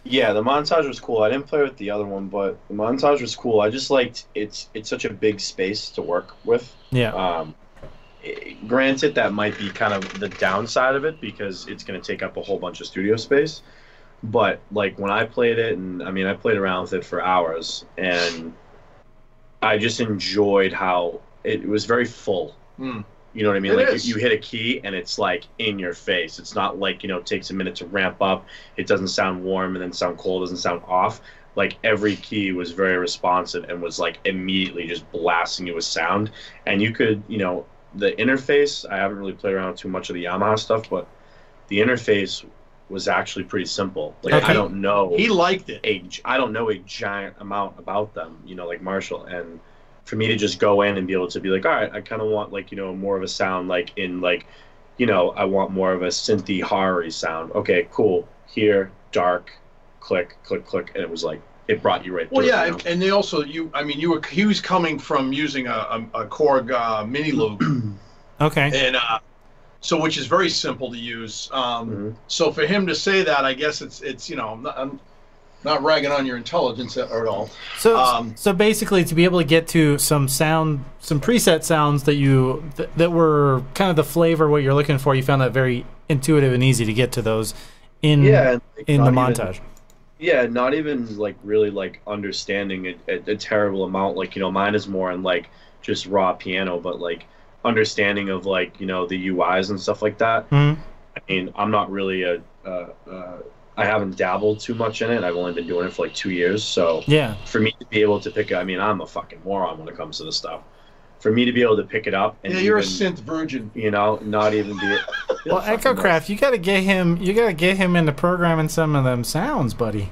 yeah, the Montage was cool. I didn't play with the other one, but the Montage was cool. I just liked it's such a big space to work with. Yeah. Granted, that might be kind of the downside of it because it's going to take up a whole bunch of studio space. But like when I played it, and I mean, I played around with it for hours, and I just enjoyed how it was very full. Mm. You know what I mean? It Like is. you hit a key and it's like in your face. It's not like, it takes a minute to ramp up. It doesn't sound warm and then sound cold, doesn't sound off. Like every key was very responsive and was like immediately just blasting you with sound. And you could, the interface, I haven't really played around with too much of the Yamaha stuff, but the interface was actually pretty simple. Like Okay. I don't know. He liked it. I don't know a giant amount about them, like Marshall. And for me to just go in and be able to be like, all right, I kind of want like, more of a sound like in like, I want more of a synthy horror-y sound. Okay, cool. Here, dark, click, click, click. And it was like, it brought you right through. Well, yeah, and they also, he was coming from using a Korg mini loop. okay. And so, which is very simple to use. So for him to say that, I guess it's I'm not ragging on your intelligence at all. So so basically, to be able to get to some preset sounds that that were kind of the flavor what you're looking for, you found that very intuitive and easy to get to those in and, like, in the Montage. Yeah, not even like really like understanding a terrible amount. Like, mine is more in like just raw piano, but like understanding of like, the UIs and stuff like that. Mm-hmm. I mean, I'm not really I haven't dabbled too much in it. I've only been doing it for like 2 years. So Yeah. for me to be able to pick it, I mean, I'm a fucking moron when it comes to this stuff. For me to be able to pick it up and Yeah, you're even, a synth virgin. not even be Well, Echocraft, you got to get him into programming some of them sounds, buddy.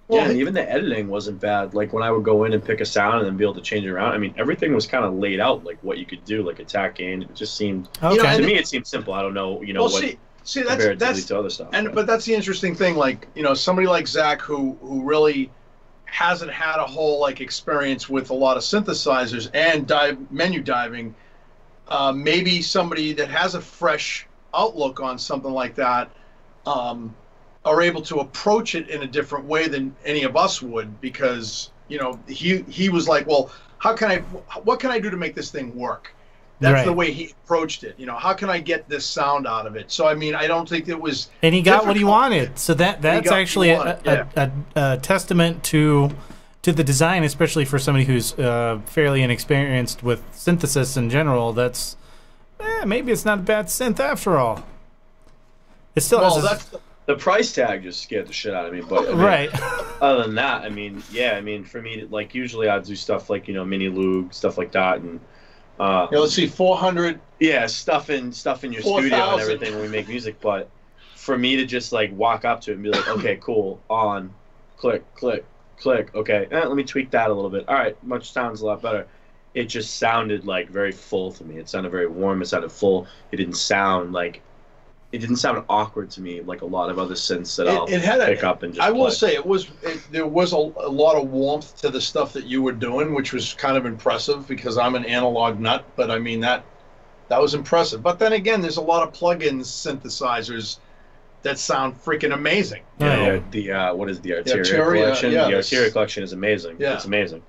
Yeah, Well, and even the editing wasn't bad. Like when I would go in and pick a sound and then be able to change it around. I mean, everything was kind of laid out, like what you could do, like attack gain. It just seemed Okay. to me it seemed simple. I don't know, well, what see, comparatively that's to other stuff. but that's the interesting thing. Like, somebody like Zach who really hasn't had a whole like experience with a lot of synthesizers and menu diving. Maybe somebody that has a fresh outlook on something like that are able to approach it in a different way than any of us would, because he was like, well, what can I do to make this thing work? That's Right. the way he approached it. How can I get this sound out of it? So I mean, I don't think it was. And he got what he difficult. wanted. So that's got actually what he wanted, a testament to the design, especially for somebody who's fairly inexperienced with synthesis in general. That's maybe it's not a bad synth after all. It still Well, has that's The price tag just scared the shit out of me. But I mean, right. other than that, I mean, for me, like usually I'd do stuff like mini lug, stuff like that, and let's see, 400. yeah, stuff in your 4,000. studio and everything when we make music. But for me to just like walk up to it and be like, okay, cool, on, click, click, click, okay, let me tweak that a little bit. All right, much sounds a lot better. It just sounded like very full to me. It sounded very warm. It sounded full. It didn't sound awkward to me like a lot of other synths that I'll pick up and just I will play. say there was a lot of warmth to the stuff that you were doing, which was kind of impressive because I'm an analog nut. But I mean that was impressive. But then again, there's a lot of plug-in synthesizers that sound freaking amazing. Yeah, what is the Arteria Arteria, collection? yeah, the that's- Arteria collection is amazing. Yeah. It's amazing.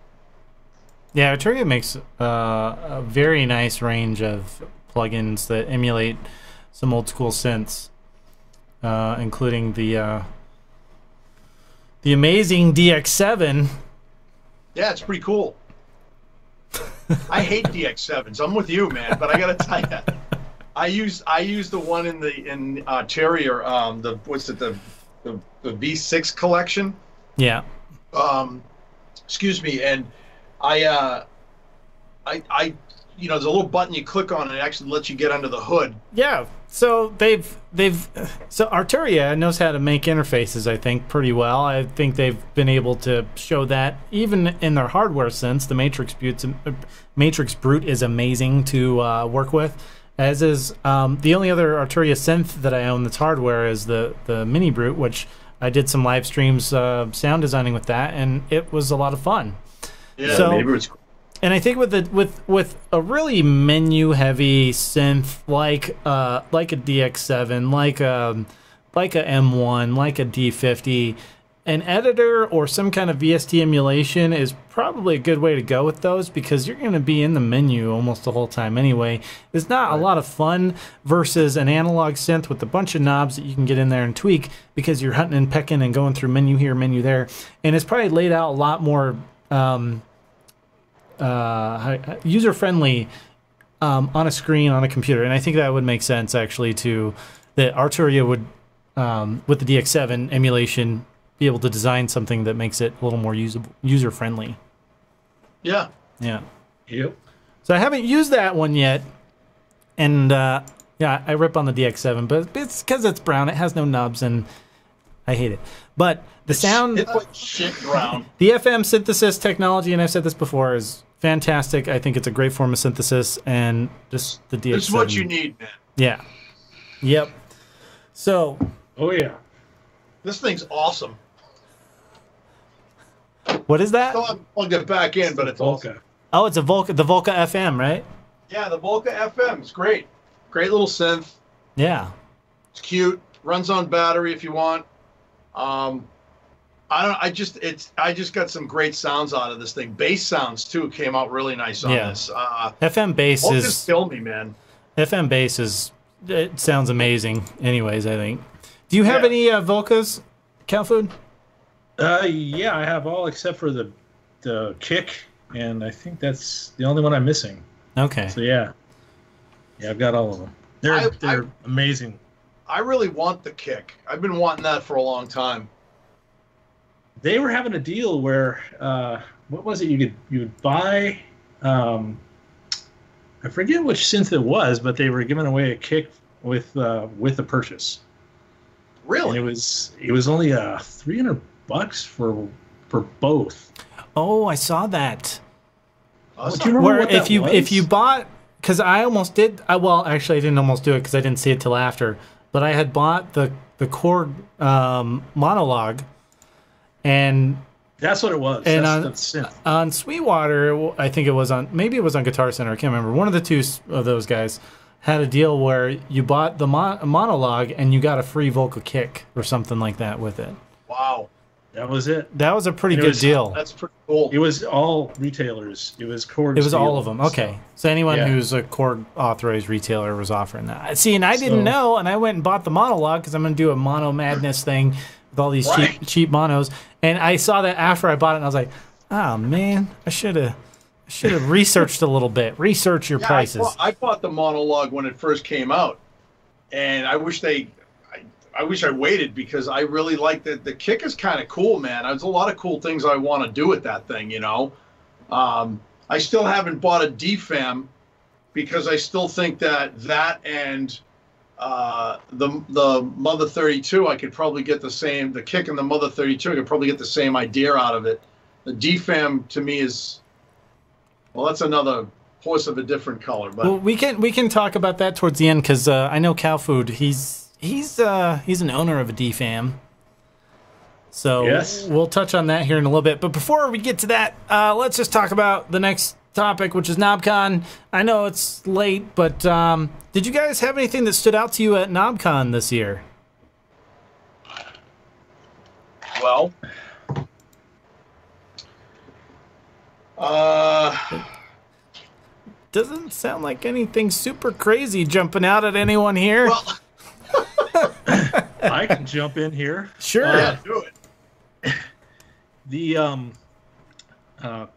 Yeah, Arteria makes a very nice range of plugins that emulate some old school synths, including the amazing DX7. Yeah, it's pretty cool. I hate DX7s. I'm with you, man. But I gotta tell you, I use the one in Terrier. The V6 collection. Yeah. Excuse me, and I there's a little button you click on and it actually lets you get under the hood. Yeah. So so Arteria knows how to make interfaces, I think, pretty well. I think they've been able to show that even in their hardware sense. The Matrix Brute is amazing to work with, as is the only other Arteria synth that I own that's hardware is the Mini Brute, which I did some live streams, sound designing with that, and it was a lot of fun. Yeah, So, maybe it's cool. and I think with a really menu heavy synth like a DX7, like a M1, like a D50, an editor or some kind of VST emulation is probably a good way to go with those, because you're going to be in the menu almost the whole time anyway. It's not a lot of fun versus an analog synth with a bunch of knobs that you can get in there and tweak, because you're hunting and pecking and going through menu here, menu there, and it's probably laid out a lot more user-friendly on a screen on a computer. And I think that would make sense actually that Arturia would with the DX7 emulation be able to design something that makes it a little more user-friendly. Yeah. Yeah. Yep. So I haven't used that one yet, and yeah, I rip on the DX7, but it's because it's brown. It has no knobs, and I hate it. But the sound, It's like shit brown. the FM synthesis technology, and I've said this before, is fantastic. I think it's a great form of synthesis, and just the DX7. This is what you need, man. Yeah. Yep. So, Oh yeah. This thing's awesome. what is that? Still haven't plugged it back in, but it's awesome. Volca. Oh, it's the Volca FM, right? Yeah, the Volca FM. It's great. Great little synth. Yeah. It's cute. Runs on battery if you want. I just got some great sounds out of this thing. Bass sounds too came out really nice on Yeah. this. FM bass Volca's is killed me, man. FM bass is, it sounds amazing anyways, I think. Do you have Yeah. any Volcas, CowFood? Yeah, I have all except for the kick, and I think that's the only one I'm missing. Okay. So yeah, I've got all of them. They're amazing. I really want the kick. I've been wanting that for a long time. They were having a deal where what was it? You would buy. I forget which synth it was, but they were giving away a kick with a purchase. Really? And it was only $300 for both. Oh, I saw that. Awesome. Do you remember Where what that was? if you bought, because I almost did. Well, actually, I didn't almost do it because I didn't see it till after. But I had bought the Korg Monologue, and That's what it was. And That's the synth. on Sweetwater, I think it was on, maybe it was on Guitar Center, I can't remember. One of the two of those guys had a deal where you bought the Monologue and you got a free vocal kick or something like that with it. Wow. That was it. That was a pretty And it good was- deal. That's pretty cool. It was all retailers. It was Korg. It was all Steel, of them. Okay. So anyone Yeah. who's a Korg authorized retailer was offering that. See, and I didn't So- know, and I went and bought the Monologue because I'm going to do a mono madness thing with all these Right. cheap monos. And I saw that after I bought it, and I was like, oh, man, I should have researched a little bit. Research your Yeah, prices. I bought the Monologue when it first came out, and I wish I waited because I really like the kick is kind of cool, man. There's a lot of cool things I want to do with that thing, you know. I still haven't bought a DFAM because I still think that and the Mother 32, I could probably get the kick and the Mother 32, I could probably get the same idea out of it. The DFAM to me is, well, that's another horse of a different color. But Well, we can talk about that towards the end because I know CowFood. He's an owner of a DFAM. So Yes. we'll touch on that here in a little bit. But before we get to that, let's just talk about the next topic, which is KnobCon. I know it's late, but did you guys have anything that stood out to you at KnobCon this year? well, Doesn't sound like anything super crazy jumping out at anyone here. well, I can jump in here. Sure. yeah, do it. The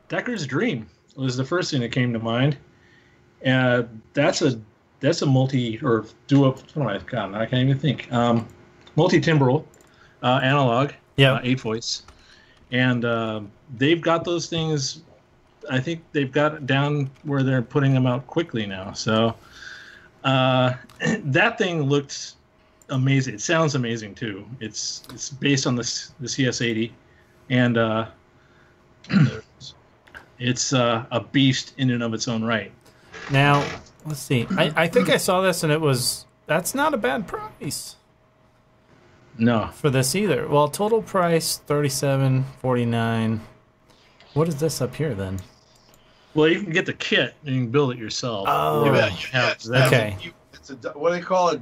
Decker's Dream was the first thing that came to mind. That's a multi or duo. Oh my God, I can't even think. Multi-timbral analog, Yeah. 8 voice, and they've got those things. I think they've got it down where they're putting them out quickly now. So that thing looked amazing. It sounds amazing too. It's based on the CS80, and it's a beast in and of its own right. Now, let's see. I think I saw this and that's not a bad price. No. for this either. Well, total price $37.49. What is this up here then? Well, you can get the kit and you can build it yourself. Oh. Or Yeah, Okay. It's a, what do they call it?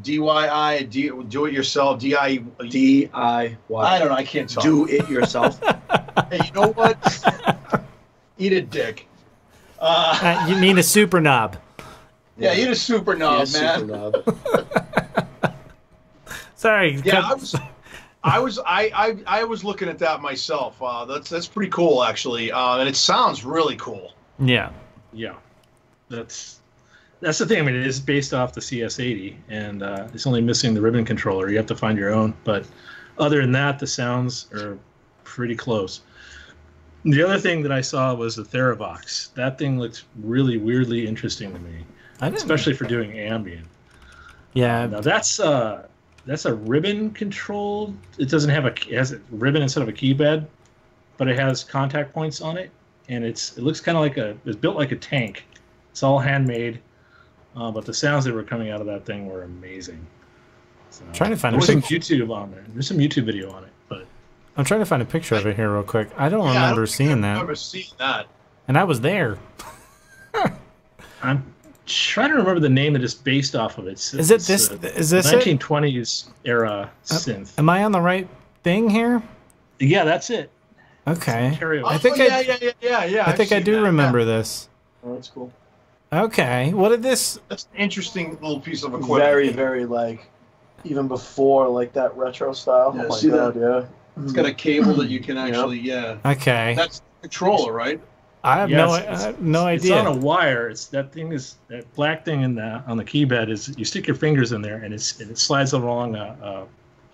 DIY, do it yourself. DIY. DIY. I don't know. I can't talk. Do it yourself. Hey, you know what? Eat a dick. You mean a super knob? Yeah, eat a super knob, Yeah, man. super knob. Sorry. Yeah, I was looking at that myself. That's pretty cool, actually, and it sounds really cool. Yeah. Yeah. That's the thing. I mean, it is based off the CS80, and it's only missing the ribbon controller. You have to find your own. But other than that, the sounds are pretty close. The other thing that I saw was the Therovox. That thing looks really weirdly interesting to me, especially for doing ambient. Yeah. Now that's a ribbon controlled. It doesn't have it has a ribbon instead of a key bed, but it has contact points on it, and it looks kind of like it's built like a tank. It's all handmade. But the sounds that were coming out of that thing were amazing. So, Trying to find there's a some picture. YouTube on there. There's some YouTube video on it, but I'm trying to find a picture of it here real quick. I don't remember seeing that. I remember seeing that. And I was there. I'm trying to remember the name that it's based off of. Is Is it this? Is this it? 1920s era synth? Am I on the right thing here? Yeah, that's it. Okay. Ontario. I think yeah. I think I do remember this. Oh, that's cool. Okay. What did this? That's an interesting little piece of equipment. Very, very like even before like that retro style. Yeah, Oh my see god, that? yeah. It's got a cable that you can actually, Okay. That's the controller, right? I have Yes, no It's idea. on a wire. That black thing on the keypad is you stick your fingers in there and it slides along a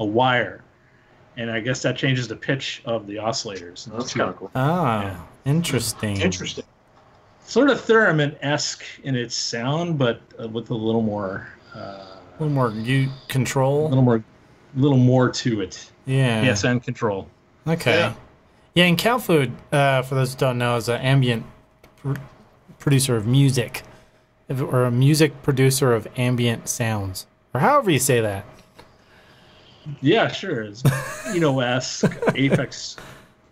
wire, and I guess that changes the pitch of the oscillators. That's kind of cool. Ah, Yeah. interesting. Interesting. Sort of theremin-esque in its sound, but with a little more, A little more control. a little more to it. Yeah. Yes, and control. Okay. Yeah, and CowFood, for those who don't know, is an ambient producer of music, or a music producer of ambient sounds, or however you say that. Yeah, sure. It's esque, Aphex,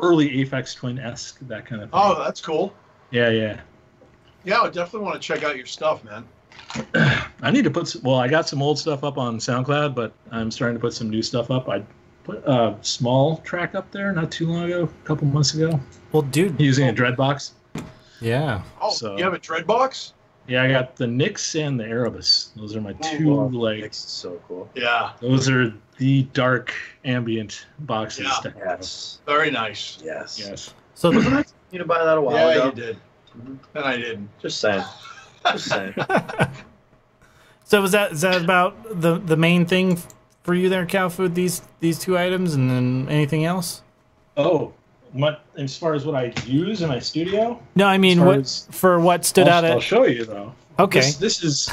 early Aphex Twin-esque, that kind of thing. Oh, that's cool. Yeah. Yeah, I definitely want to check out your stuff, man. I need to I got some old stuff up on SoundCloud, but I'm starting to put some new stuff up. I put a small track up there not too long ago, a couple months ago, Well, dude. using a Dreadbox. Yeah. Oh, So- you have a Dreadbox? Yeah, I got the Nix and the Erebus. Those are my two, Wow, It's so cool. Yeah, those are the dark ambient boxes Yeah. to have. Yes. very nice. Yes. Yes. So You need to buy that a while Yeah, ago. you did. And I didn't. Just saying. Just saying. So is that about the main thing for you there, CowFood? These two items, and then anything else? Oh, as far as what I use in my studio? No, I mean As far what as- for what stood out I'll at. show you though. Okay. This is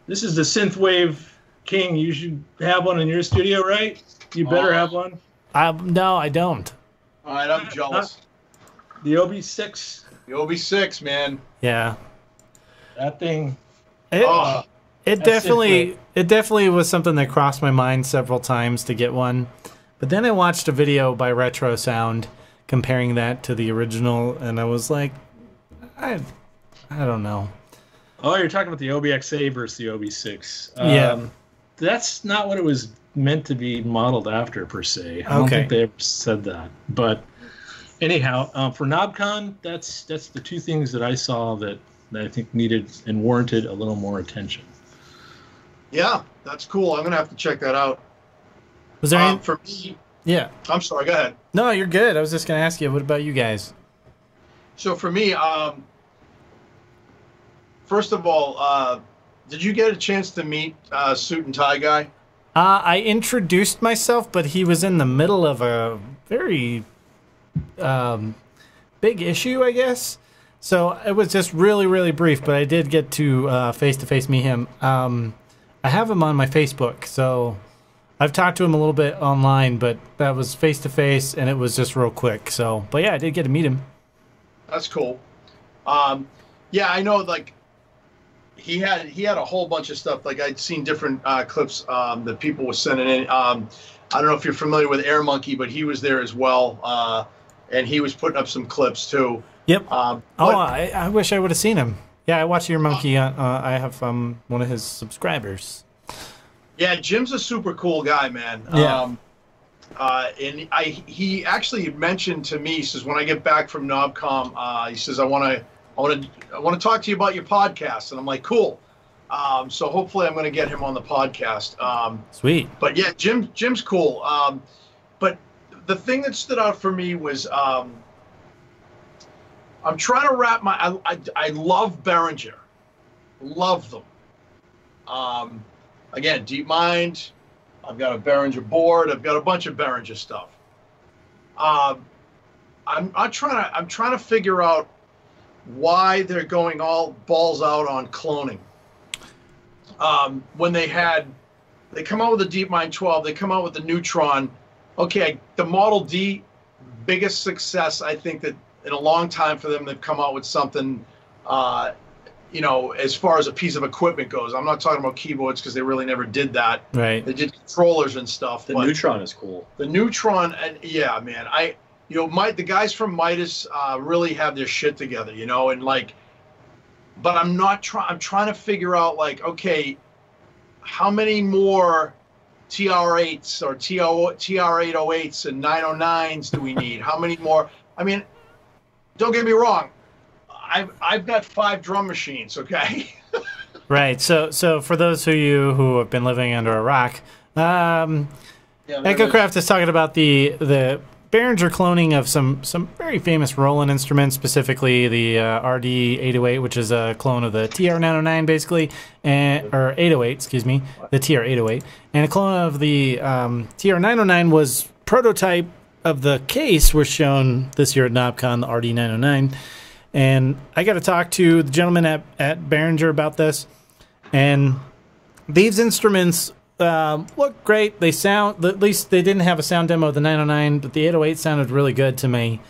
the Synthwave King. You should have one in your studio, right? You better have one. No, I don't. All right, I'm jealous. The OB6. The OB6, man. Yeah. That thing. It, Oh, it definitely was something that crossed my mind several times to get one, but then I watched a video by Retro Sound comparing that to the original, and I was like, I don't know. Oh, you're talking about the OBXA versus the OB6. Yeah. That's not what it was meant to be modeled after, per se. I don't Okay. think they ever said that. But anyhow, for Knobcon, that's the two things that I saw that I think needed and warranted a little more attention. yeah, that's cool. I'm gonna have to check that out. Was there any? For me, Yeah. I'm sorry. Go ahead. No, you're good. I was just gonna ask you. What about you guys? So for me, first of all, did you get a chance to meet Suit and Tie Guy? I introduced myself, but he was in the middle of a very big issue, I guess. So it was just really, really brief, but I did get to face-to-face meet him. I have him on my Facebook, so I've talked to him a little bit online, but that was face-to-face, and it was just real quick. So, but yeah, I did get to meet him. That's cool. Yeah, I know. Like, he had a whole bunch of stuff. Like I'd seen different clips that people were sending in. I don't know if you're familiar with Air Monkey, but he was there as well, and he was putting up some clips too. Yep. I wish I would have seen him. Yeah, I watch Your Monkey. I have one of his subscribers. Yeah, Jim's a super cool guy, man. Yeah. And he actually mentioned to me, he says, when I get back from Knobcon, he says, I want to talk to you about your podcast. And I'm like, cool. So hopefully I'm going to get him on the podcast. Sweet. But yeah, Jim's cool. But the thing that stood out for me was, I'm trying to wrap my, I love Behringer. Love them. Again, DeepMind. I've got a Behringer board. I've got a bunch of Behringer stuff. I'm trying to figure out why they're going all balls out on cloning. When they come out with the DeepMind 12, they come out with the Neutron. Okay, the Model D, biggest success I think that in a long time for them. They've come out with something, as far as a piece of equipment goes. I'm not talking about keyboards because they really never did that. Right. They did controllers and stuff. The Neutron is cool. The Neutron, and yeah, man, the guys from Midas really have their shit together, and like, but I'm trying to figure out, like, okay, how many more TR8s or TR808s and 909s do we need? How many more? I mean, don't get me wrong. I've got 5 drum machines, okay? Right. So for those of you who have been living under a rock, Echocraft is talking about the Behringer cloning of some very famous Roland instruments, specifically the RD808, which is a clone of the TR909, basically, or 808, excuse me, the TR808, and a clone of the TR909 was prototype of the case was shown this year at Knobcon, the RD909. And I got to talk to the gentleman at Behringer about this. And these instruments look great. They sound, at least they didn't have a sound demo of the 909, but the 808 sounded really good to me.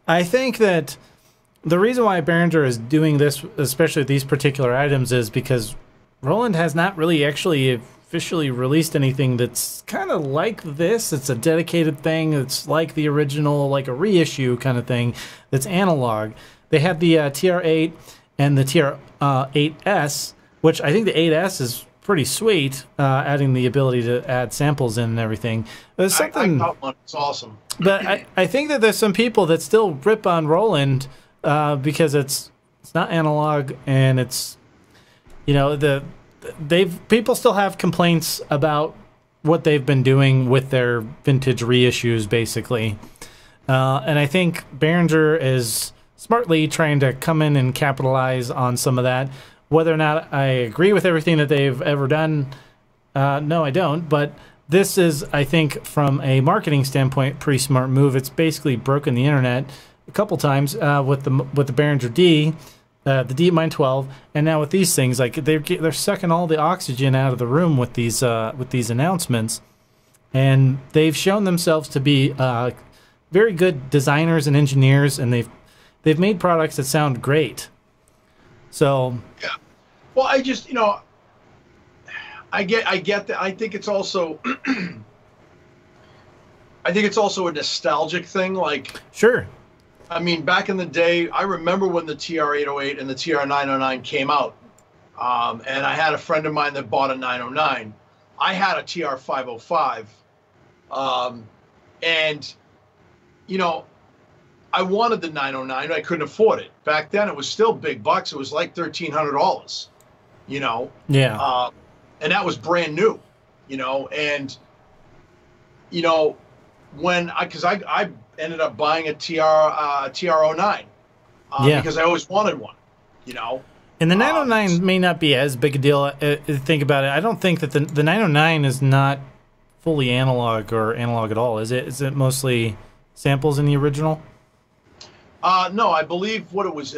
I think that the reason why Behringer is doing this, especially these particular items, is because Roland has not really actually officially released anything that's kind of like this. It's a dedicated thing. It's like the original, like a reissue kind of thing that's analog. They had the TR8 and the TR8S, which I think the 8S is pretty sweet, adding the ability to add samples in and everything. There's something, I got one. It's awesome. But I think that there's some people that still rip on Roland because it's not analog, and it's, people still have complaints about what they've been doing with their vintage reissues, basically. And I think Behringer is smartly trying to come in and capitalize on some of that. Whether or not I agree with everything that they've ever done, no, I don't. But this is, I think, from a marketing standpoint, pretty smart move. It's basically broken the internet a couple times with the Behringer D, the DeepMind 12, and now with these things. Like they're sucking all the oxygen out of the room with these announcements, and they've shown themselves to be very good designers and engineers, and they've made products that sound great. So yeah, well, I just I get that. I think it's also a nostalgic thing. Like, sure. I mean, back in the day, I remember when the TR808 and the TR909 came out, and I had a friend of mine that bought a 909. I had a TR505, and I wanted the 909. I couldn't afford it. Back then, it was still big bucks. It was like $1,300, Yeah. And that was brand new, and, because I ended up buying a TR09 because I always wanted one, And the 909 may not be as big a deal. Think about it. I don't think that the 909 is not fully analog or analog at all. Is it? Is it mostly samples in the original? No, I believe what it was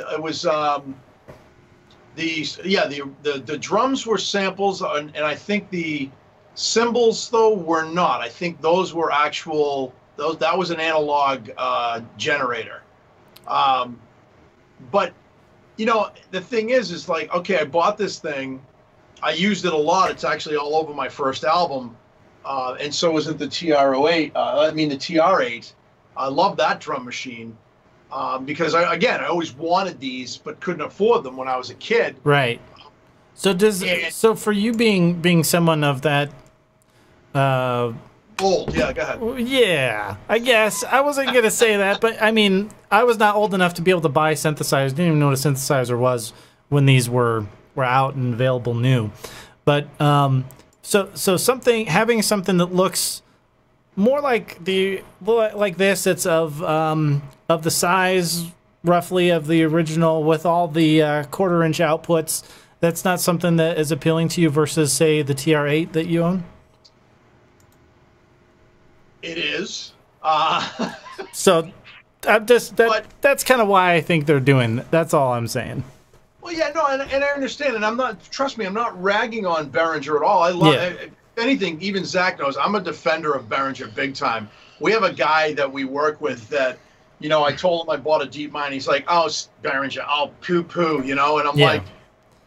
the drums were samples, and I think the cymbals though were not. I think those were actual. That was an analog generator. But you know, the thing is like, okay, I bought this thing. I used it a lot. It's actually all over my first album. And so isn't the TR-08. The TR-8. I love that drum machine because, I always wanted these but couldn't afford them when I was a kid. Right. So so for you being someone of that... old, yeah, go ahead. Yeah, I guess. I wasn't going to say that, but I mean, I was not old enough to be able to buy synthesizers. Didn't even know what a synthesizer was when these were out and available new. But so having something that looks more like this, it's of the size roughly of the original with all the quarter-inch outputs. That's not something that is appealing to you versus, say, the TR-8 that you own? It is. So I'm just that's kind of why I think they're doing. That's all I'm saying. Well, yeah, no, and I understand, and I'm not. Trust me, I'm not ragging on Behringer at all. I love if anything. Even Zach knows I'm a defender of Behringer big time. We have a guy that we work with that, you know, I told him I bought a Deep Mind. He's like, oh, Behringer, oh, poo, you know, and I'm like,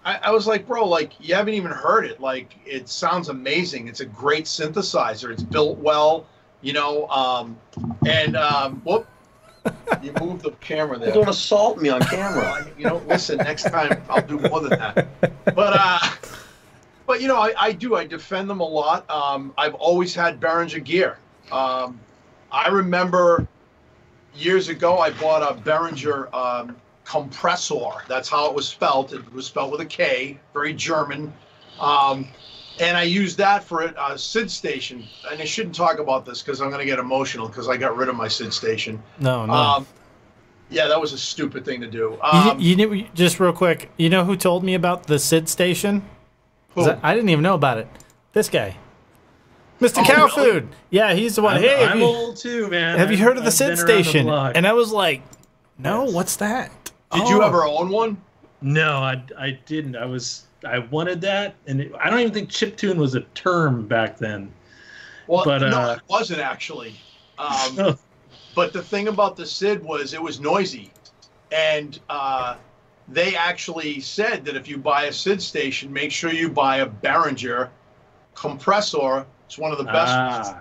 I was like, bro, like you haven't even heard it. Like it sounds amazing. It's a great synthesizer. It's built well. You know, whoop, you moved the camera there. Don't assault me on camera. You know, listen, next time I'll do more than that. But you know, I defend them a lot. I've always had Behringer gear. I remember years ago I bought a Behringer compressor. That's how it was spelled. It was spelled with a K, very German. And I used that for a SID station. And I shouldn't talk about this because I'm going to get emotional because I got rid of my SID station. No. Yeah, that was a stupid thing to do. You knew, just real quick, you know who told me about the SID station? I didn't even know about it. This guy. MrCowFood. Really? Yeah, he's the one. I'm old too, man. Have you heard of the SID station? And I was like, no, what's that? Did you ever own one? No, I didn't. I wanted that, and I don't even think chiptune was a term back then. Well, no, it wasn't actually. But the thing about the SID was it was noisy, and they actually said that if you buy a SID station, make sure you buy a Behringer compressor. It's one of the best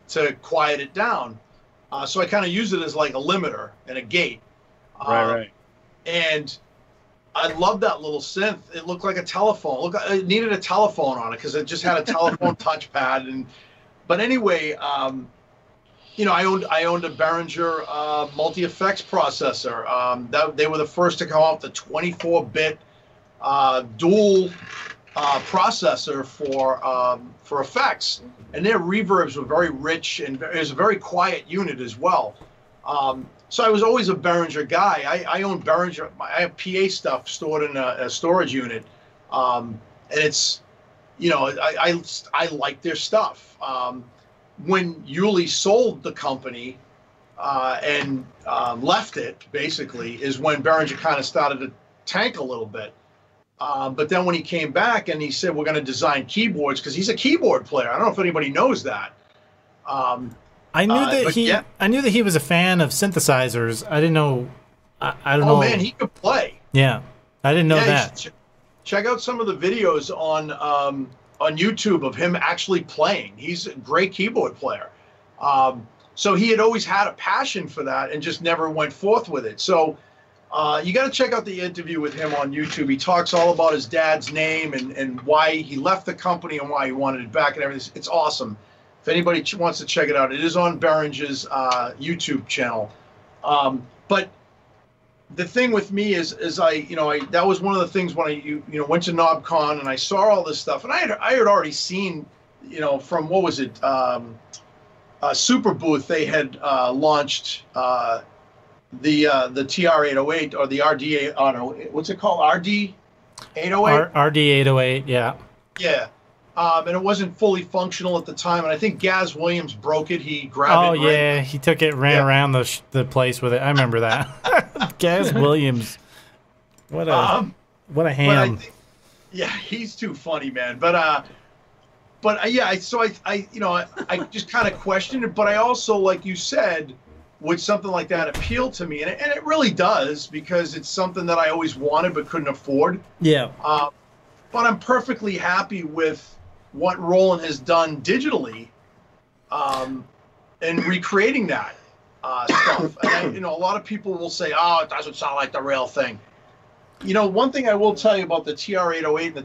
to quiet it down. So I kind of use it as like a limiter and a gate. Right. And I love that little synth. It looked like a telephone. It needed a telephone on it because it just had a telephone touchpad. But anyway, you know, I owned a Behringer multi-effects processor. They were the first to come out with the 24-bit dual processor for effects, and their reverbs were very rich, and it was a very quiet unit as well. So I was always a Behringer guy. I own Behringer. I have PA stuff stored in a storage unit, and it's, you know, I like their stuff. When Yuli sold the company and left it, basically, is when Behringer kind of started to tank a little bit. But then when he came back and he said, we're going to design keyboards, because he's a keyboard player. I don't know if anybody knows that. I knew that he was a fan of synthesizers. I didn't know. I don't know. Oh man, he could play. Yeah, I didn't know that. Check out some of the videos on YouTube of him actually playing. He's a great keyboard player. So he had always had a passion for that and just never went forth with it. So you got to check out the interview with him on YouTube. He talks all about his dad's name and why he left the company and why he wanted it back and everything. It's awesome. If anybody wants to check it out, it is on Behringer's YouTube channel. But the thing with me is that was one of the things when I went to Knobcon and I saw all this stuff, and I had already seen, from what was it, Super Booth, they had launched the TR-808 or the RD-808. What's it called? RD-808? RD-808, yeah. Yeah. And it wasn't fully functional at the time, and I think Gaz Williams broke it. He grabbed it. Oh, yeah. He took it, ran around the place with it. I remember that. Gaz Williams. What a ham. Yeah, he's too funny, man. But yeah, so I just kind of questioned it. But I also, like you said, would something like that appeal to me? And it really does, because it's something that I always wanted but couldn't afford. Yeah. But I'm perfectly happy with what Roland has done digitally, and recreating that stuff. And a lot of people will say, "Oh, it doesn't sound like the real thing." One thing I will tell you about the TR-808 and the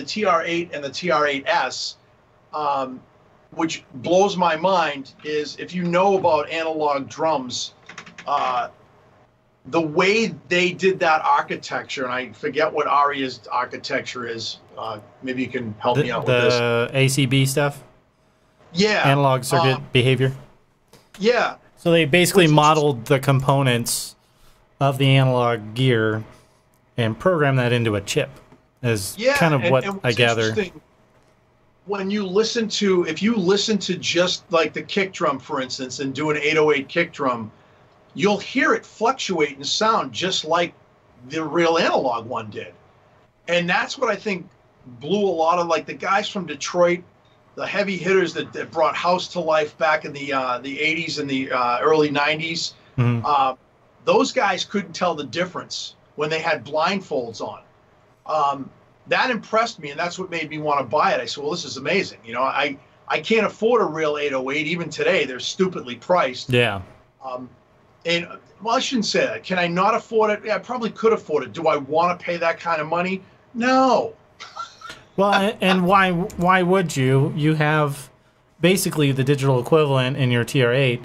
TR-8 and the TR-8S, which blows my mind, is if you know about analog drums, the way they did that architecture, and I forget what Aria's architecture is. Maybe you can help me out with this. The ACB stuff? Yeah. Analog circuit behavior? Yeah. So they basically modeled the components of the analog gear and programmed that into a chip, is kind of what I gather. When you listen to, if you listen to just like the kick drum, for instance, and do an 808 kick drum, you'll hear it fluctuate in sound just like the real analog one did. And that's what I think blew a lot of, like, the guys from Detroit, the heavy hitters that brought house to life back in the 80s and the early 90s. Mm-hmm. Those guys couldn't tell the difference when they had blindfolds on. That impressed me, and that's what made me want to buy it. I said, well, this is amazing. I can't afford a real 808. Even today, they're stupidly priced. Yeah. And, well, I shouldn't say that. Can I not afford it? Yeah, I probably could afford it. Do I want to pay that kind of money? No. Well, and why would you? You have basically the digital equivalent in your TR-8.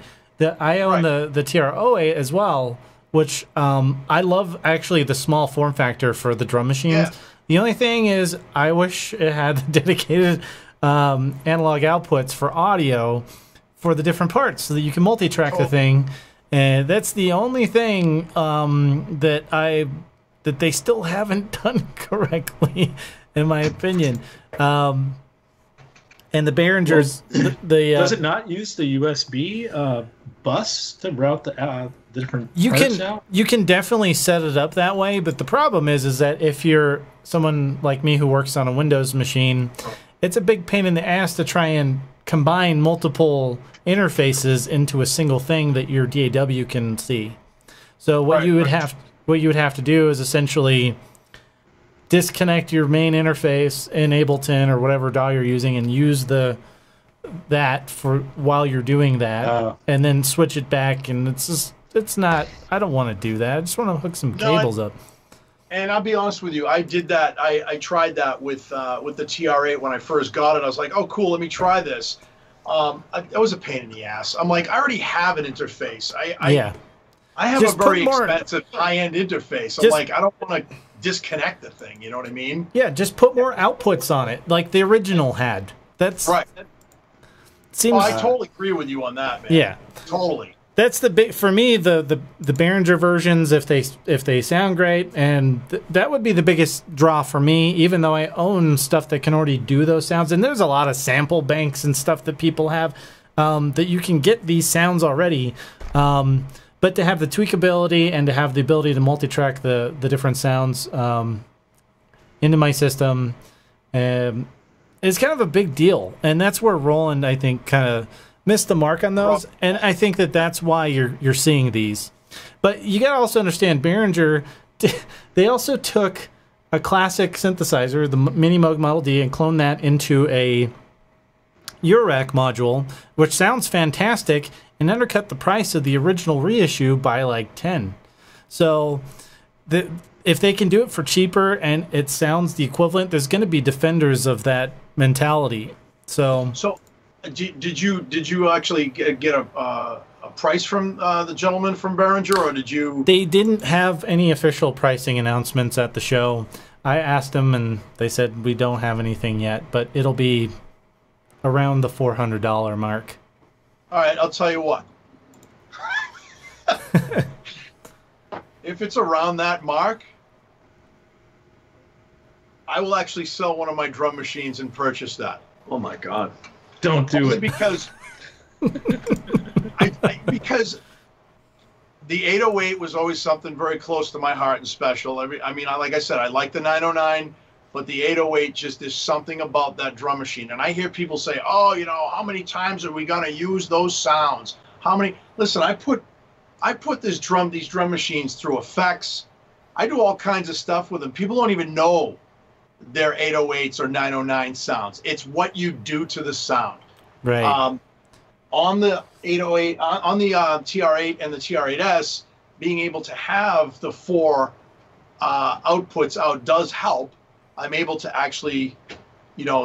I own the TR-08 as well, which I love, actually, the small form factor for the drum machines. Yeah. The only thing is, I wish it had dedicated analog outputs for audio for the different parts, so that you can multi-track the thing. And that's the only thing that they still haven't done correctly, in my opinion. And the Behringers, does it not use the USB bus to route the different parts out? You can definitely set it up that way, but the problem is that if you're someone like me who works on a Windows machine, it's a big pain in the ass to try and combine multiple interfaces into a single thing that your DAW can see. So what you would have to do is essentially disconnect your main interface in Ableton or whatever DAW you're using, and use that for while you're doing that, and then switch it back. And it's not. I don't want to do that. I just want to hook some cables up. And I'll be honest with you, I did that. I tried that with the TR-8 when I first got it. I was like, oh, cool, let me try this. That was a pain in the ass. I'm like, I already have an interface. I have a very expensive high-end interface. I'm like, I don't want to disconnect the thing. You know what I mean? Yeah, just put more outputs on it, like the original had. That's right. Seems. I totally agree with you on that, man. Yeah, totally. That's the big for me. The Behringer versions, if they sound great, and that would be the biggest draw for me. Even though I own stuff that can already do those sounds, and there's a lot of sample banks and stuff that people have that you can get these sounds already. But to have the tweakability and to have the ability to multi-track the different sounds into my system is kind of a big deal, and that's where Roland, I think, kind of missed the mark on those, and I think that's why you're seeing these. But you got to also understand, Behringer, they also took a classic synthesizer, the Mini Moog Model D, and cloned that into a Eurorack module, which sounds fantastic, and undercut the price of the original reissue by like 10. So if they can do it for cheaper and it sounds the equivalent, there's going to be defenders of that mentality. So did you actually get a price from the gentleman from Behringer, or did you? They didn't have any official pricing announcements at the show. I asked them, and they said we don't have anything yet, but it'll be around the $400 mark. All right, I'll tell you what. If it's around that mark, I will actually sell one of my drum machines and purchase that. Oh my God! Don't do it. Because because the 808 was always something very close to my heart and special. Like I said, I like the 909, but the 808 just is something about that drum machine. And I hear people say, "Oh, how many times are we going to use those sounds?" how many. Listen, I put these drum machines through effects. I do all kinds of stuff with them. People don't even know their 808s or 909 sounds. It's what you do to the sound. Right. On the 808, on the TR8 and the TR8S, being able to have the 4 outputs out does help. I'm able to actually,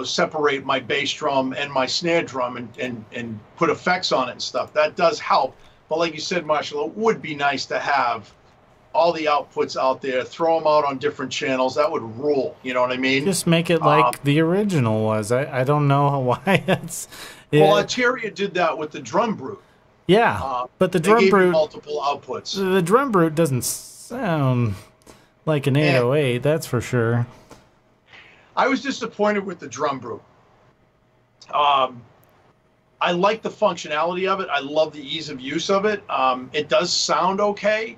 separate my bass drum and my snare drum and put effects on it and stuff. That does help. But like you said, Marshall, it would be nice to have all the outputs out there, throw them out on different channels. That would rule. You know what I mean? Just make it like the original was. I don't know why it's. Yeah. Well, Ateria did that with the Drum Brute. Yeah, but the Drum gave Brute you multiple outputs. The Drum Brute doesn't sound like an 808. That's for sure. I was disappointed with the Drum Brute. I like the functionality of it. I love the ease of use of it. It does sound okay.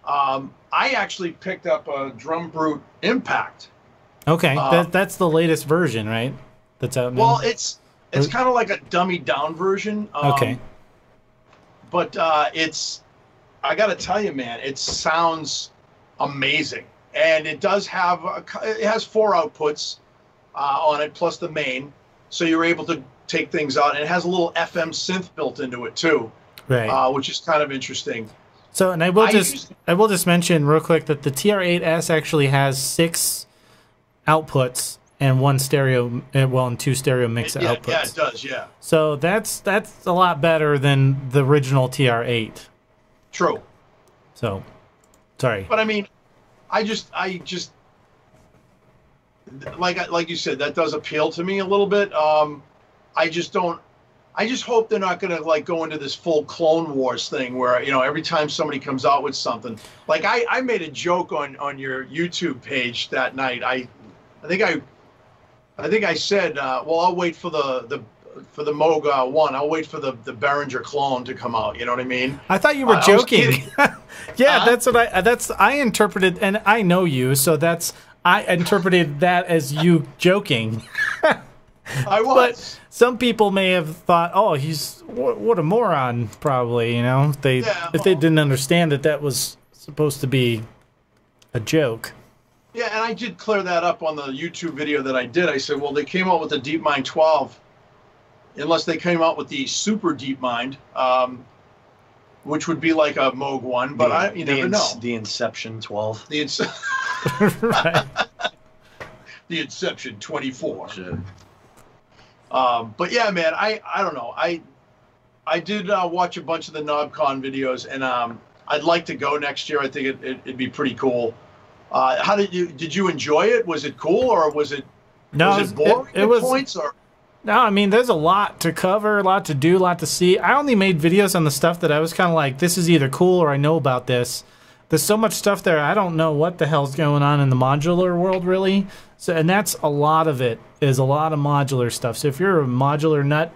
I actually picked up a Drum Brute Impact. Okay, that's the latest version, right? That's out now. Well, it's kind of like a dummied down version. Okay. But I got to tell you, man, it sounds amazing. And it does have, it has 4 outputs on it, plus the main. So you're able to take things out. And it has a little FM synth built into it, too. Right. Which is kind of interesting. So, and I will just mention real quick that the TR8S actually has 6 outputs and 1 stereo, and 2 stereo mix outputs. Yeah, it does, yeah. So that's a lot better than the original TR8. True. So, sorry. But I mean, I just like you said, that does appeal to me a little bit. I just hope they're not going to like go into this full Clone Wars thing where, every time somebody comes out with something. Like I made a joke on your YouTube page that night. I think I said, well, I'll wait for the Moog One. I'll wait for the Behringer clone to come out. You know what I mean? I thought you were joking. Yeah, that's what I interpreted, and I know you, so I interpreted that as you joking. I was. But some people may have thought, oh, he's what a moron, probably. If they didn't understand that was supposed to be a joke. Yeah, and I did clear that up on the YouTube video that I did. I said, well, they came out with the DeepMind 12, unless they came out with the Super DeepMind, which would be like a Moog One, but you never know. The Inception 12. Right. The Inception 24. Sure. But yeah, man, I don't know. I did watch a bunch of the Knobcon videos, and I'd like to go next year. I think it'd be pretty cool. How did you enjoy it? Was it cool, or was it boring at points? Or no, I mean, there's a lot to cover, a lot to do, a lot to see. I only made videos on the stuff that I was kind of like, this is either cool or I know about this. There's so much stuff there, I don't know what the hell's going on in the modular world, really. So, and that's a lot of it, is a lot of modular stuff. So if you're a modular nut,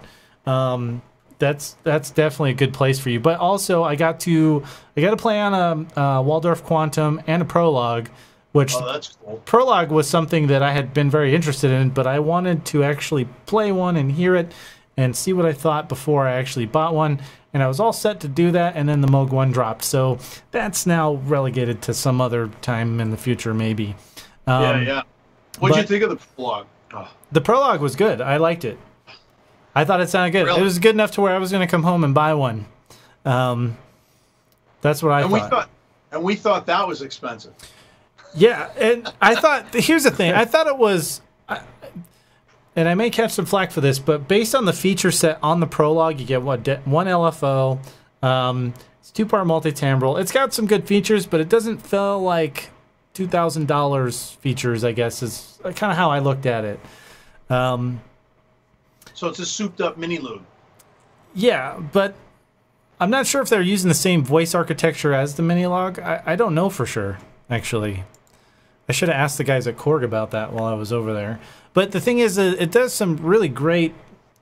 that's definitely a good place for you. But also, I got to play on a Waldorf Quantum and a Prologue, which that's cool. Prologue was something that I had been very interested in, but I wanted to actually play one and hear it and see what I thought before I actually bought one. And I was all set to do that, and then the Moog One dropped. So that's now relegated to some other time in the future, maybe. Yeah. What did you think of the Prologue? Oh. The Prologue was good. I liked it. I thought it sounded good. Really? It was good enough to where I was going to come home and buy one. That's what I thought. And we thought that was expensive. Yeah, and I thought, here's the thing. I thought it was, and I may catch some flack for this, but based on the feature set on the Prologue, you get one LFO. It's 2-part multi-timbral. It's got some good features, but it doesn't feel like $2,000 features, I guess, is kind of how I looked at it. So it's a souped-up mini-lube. Yeah, but I'm not sure if they're using the same voice architecture as the Minilogue. I don't know for sure, actually. I should have asked the guys at Korg about that while I was over there. But the thing is, it does some really great...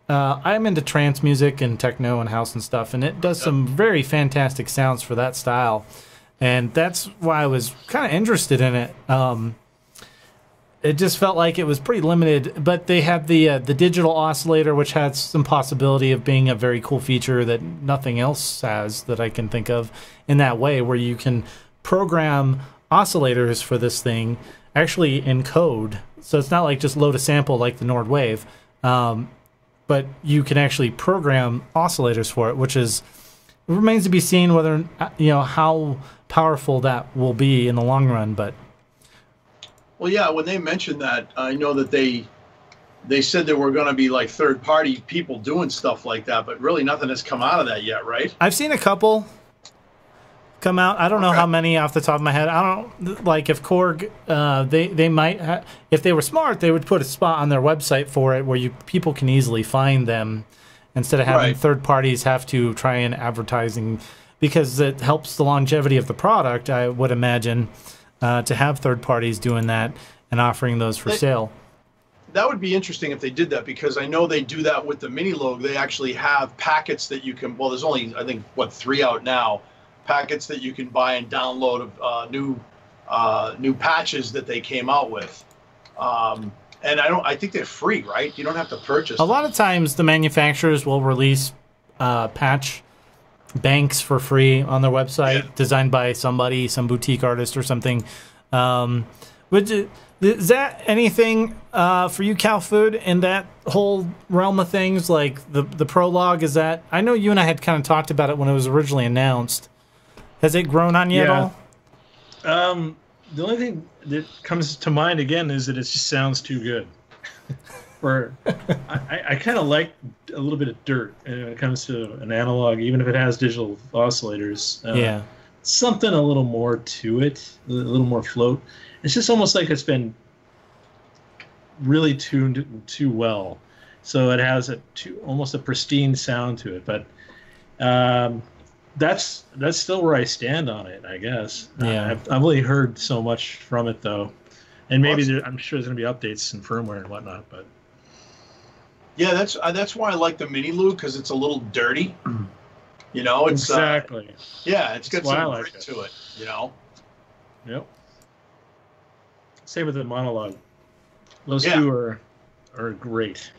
I'm into trance music and techno and house and stuff, and it does some very fantastic sounds for that style. And that's why I was kind of interested in it. it just felt like it was pretty limited. But they had the digital oscillator, which had some possibility of being a very cool feature that nothing else has that I can think of in that way, where you can program oscillators for this thing actually in code. So it's not like just load a sample like the Nord Wave, but you can actually program oscillators for it, which is, it remains to be seen whether, how powerful that will be in the long run. But well, yeah, when they mentioned that, I know that they said there were going to be like third-party people doing stuff like that, but really nothing has come out of that yet, right? I've seen a couple come out. I don't know how many off the top of my head. I don't, like, if Korg, they might if they were smart, they would put a spot on their website for it where people can easily find them instead of having third parties have to try and advertising, because it helps the longevity of the product, I would imagine, to have third parties doing that and offering those for sale. That would be interesting if they did that, because I know they do that with the Minilogue. They actually have packets that you can, well, there's only, I think, 3 out now, packets that you can buy and download of new patches that they came out with. And I think they're free, right? You don't have to purchase them. A lot of times the manufacturers will release patch banks for free on their website, designed by somebody, some boutique artist or something. Is that anything for you, CowFood, in that whole realm of things, like the Prologue? Is that, I know you and I had kind of talked about it when it was originally announced. Has it grown on you at all? The only thing that comes to mind again is that it just sounds too good. I kind of like a little bit of dirt when it comes to an analog, even if it has digital oscillators. Something a little more to it, a little more float. It's just almost like it's been really tuned too well, so it has almost a pristine sound to it. But that's still where I stand on it, I guess. I've only heard so much from it though, and maybe I'm sure there's going to be updates in firmware and whatnot. But yeah, that's why I like the Minilogue, because it's a little dirty. It's exactly. It's got some grit to it. Yep. Same with the Monologue. Those two are great.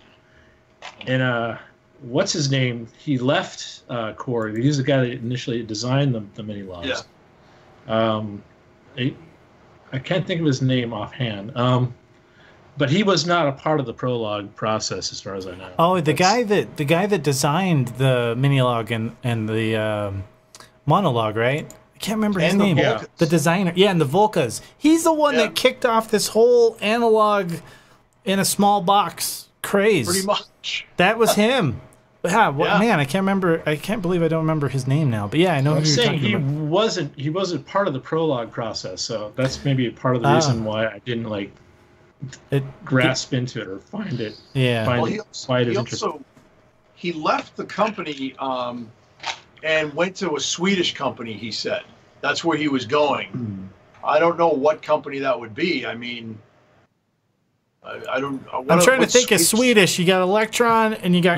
And what's his name? He left Korg. He's the guy that initially designed the Minilogues. I can't think of his name offhand. But he was not a part of the Prologue process, as far as I know. Oh, the guy that designed the Minilogue and the Monologue, right? I can't remember his name. The designer, and the Volcas. He's the one that kicked off this whole analog in a small box craze. Pretty much. That was him. Man, I can't remember. I can't believe I don't remember his name now. But yeah, I know who you're talking about. He wasn't part of the Prologue process, so that's maybe part of the reason why I didn't grasp into it or find it. He left the company and went to a Swedish company, he said. That's where he was going. I don't know what company that would be. I mean, I don't. I'm trying to think of Swedish. You got Electron and you got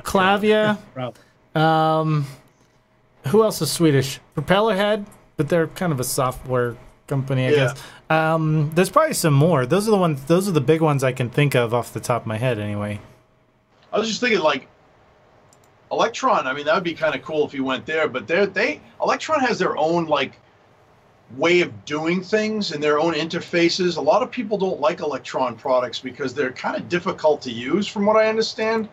Clavia. Who else is Swedish? Propellerhead, but they're kind of a software company, I guess. There's probably some more. Those are the ones. Those are the big ones I can think of off the top of my head, anyway. I was just thinking, like, Electron. I mean, that would be kind of cool if you went there. But Electron has their own way of doing things and their own interfaces. A lot of people don't like Electron products because they're kind of difficult to use, from what I understand.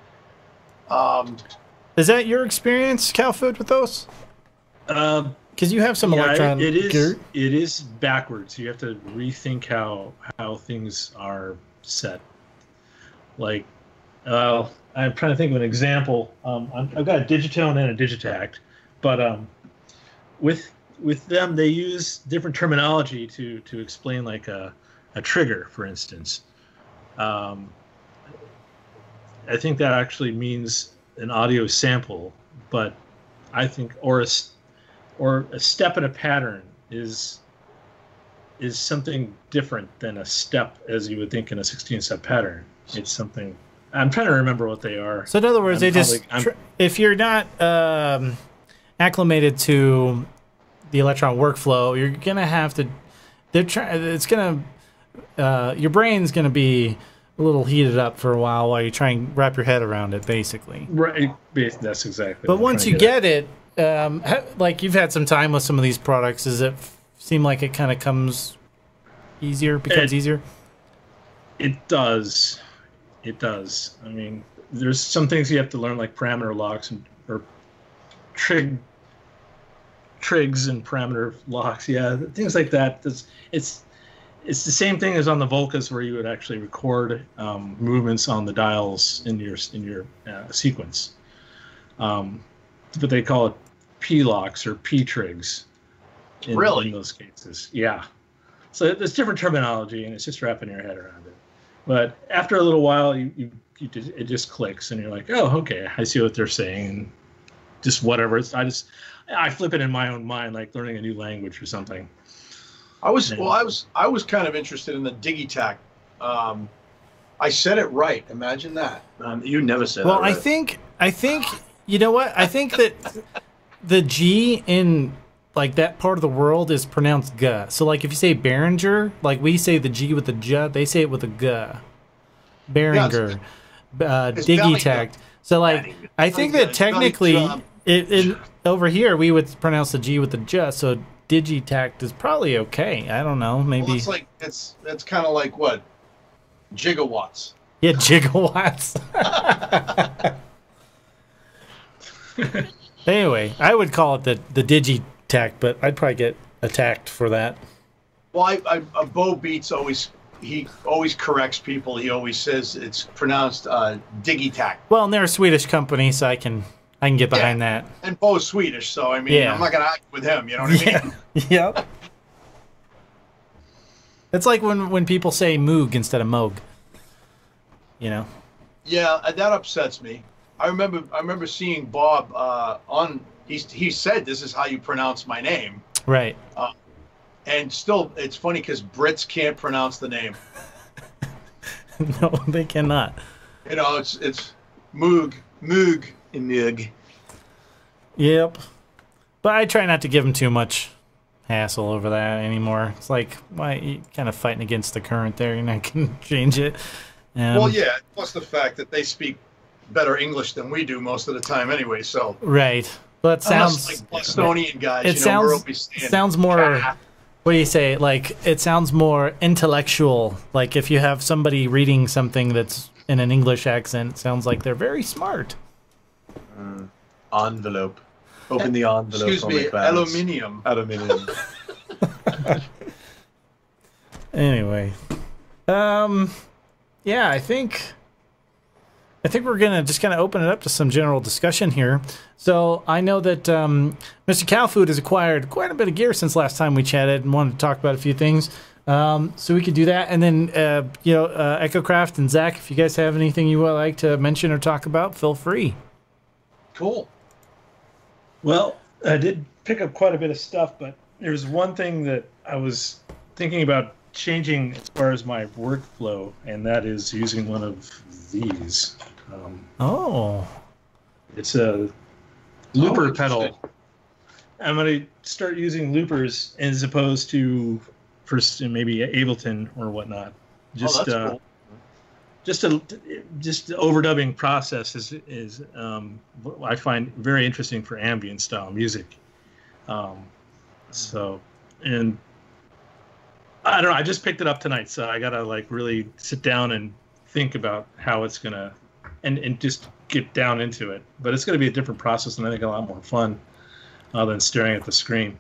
Is that your experience, CowFood, with those? Because you have some Electron. It is backwards. You have to rethink how things are set. Like, I'm trying to think of an example. I've got a Digitone and a Digitact, but with them they use different terminology to explain like a trigger, for instance. I think that actually means an audio sample, but I think or a step in a pattern is something different than a step as you would think in a 16-step pattern. It's something. I'm trying to remember what they are. So in other words, if you're not acclimated to the Electron workflow, you're gonna have to. It's gonna your brain's going to be a little heated up for a while you try and wrap your head around it, basically. Right. That's exactly. But once you get it, like you've had some time with some of these products, does it seem like it kind of becomes easier? It does. It does. I mean, there's some things you have to learn, like parameter locks or trigs and parameter locks. Yeah, things like that. It's the same thing as on the Volcas, where you would actually record movements on the dials in your sequence. But they call it P locks or P trigs. In those cases, yeah. So there's different terminology, and it's just wrapping your head around it. But after a little while, it just clicks, and you're like, oh, okay, I see what they're saying. And just whatever. I flip it in my own mind, like learning a new language or something. I was kind of interested in the Digitac. I said it right. Imagine that. You never said that. Well, right. I think you know what? I think that the G in like that part of the world is pronounced G. So like if you say Behringer, like we say the G with the J, they say it with a G. Behringer, Digitac. So like I think that technically it over here we would pronounce the G with the J. So Digitac is probably okay. I don't know. Maybe it's like it's kind of like what gigawatts. Yeah, gigawatts. Anyway, I would call it the Digitac, but I'd probably get attacked for that. Well, Bo Beats always corrects people. He always says it's pronounced Digitac. Well, and they're a Swedish company, so I can get behind that. And Bo's Swedish, so I mean, I'm not gonna argue with him. You know what I mean? Yep. It's like when people say Moog instead of Moog. You know. Yeah, that upsets me. I remember seeing Bob on. He said, "This is how you pronounce my name." Right. And still, it's funny because Brits can't pronounce the name. No, they cannot. You know, it's Moog, and Moog. Yep. But I try not to give them too much hassle over that anymore. It's like, why you kind of fighting against the current there? You're not going to change it. Well, yeah. Plus the fact that they speak better English than we do most of the time, anyway. So right. Well, it sounds like Bostonian guys. It sounds more. What do you say? Like it sounds more intellectual. Like if you have somebody reading something that's in an English accent, it sounds like they're very smart. Envelope. Open the envelope. Excuse me. Aluminium. Anyway, yeah, I think we're gonna just kind of open it up to some general discussion here. So I know that MrCowFood has acquired quite a bit of gear since last time we chatted and wanted to talk about a few things. So we could do that, and then Echocraft and Zach, if you guys have anything you would like to mention or talk about, feel free. Cool. Well, I did pick up quite a bit of stuff, but there's one thing that I was thinking about changing as far as my workflow, and that is using one of these. It's a looper pedal. I'm going to start using loopers as opposed to first maybe Ableton or whatnot. Just cool. Just the overdubbing process is I find very interesting for ambient style music. So, and I don't know, I just picked it up tonight, so I gotta like really sit down and think about how it's gonna and just get down into it. But it's gonna be a different process, and I think a lot more fun than staring at the screen.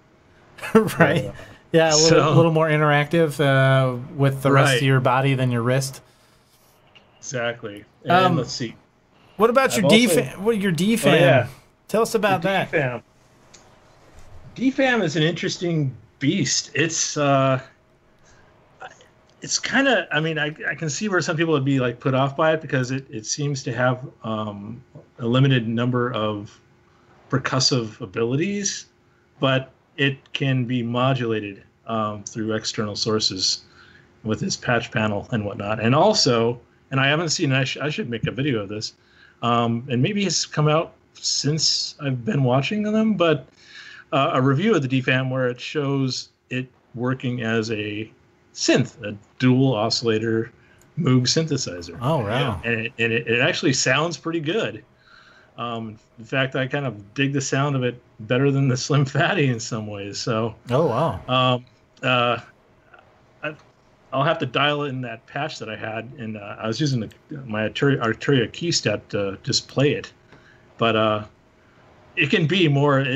Right. Yeah, a little more interactive with the rest of your body than your wrist. Exactly. And let's see. What about your DFAM? Your DFAM? Oh, yeah. Tell us about that. DFAM. DFAM is an interesting beast. It's kind of. I mean, I can see where some people would be like put off by it because it seems to have a limited number of percussive abilities, but it can be modulated through external sources with its patch panel and whatnot, and also. And I haven't seen. I should make a video of this, and maybe it's come out since I've been watching them. But a review of the DFAM where it shows it working as a Synth, a dual oscillator Moog synthesizer. Oh, wow. And it actually sounds pretty good. In fact, I kind of dig the sound of it better than the Slim Fatty in some ways. So, Oh, wow. I'll have to dial in that patch that I had, and I was using my Arturia key step to just play it. But it can be more. It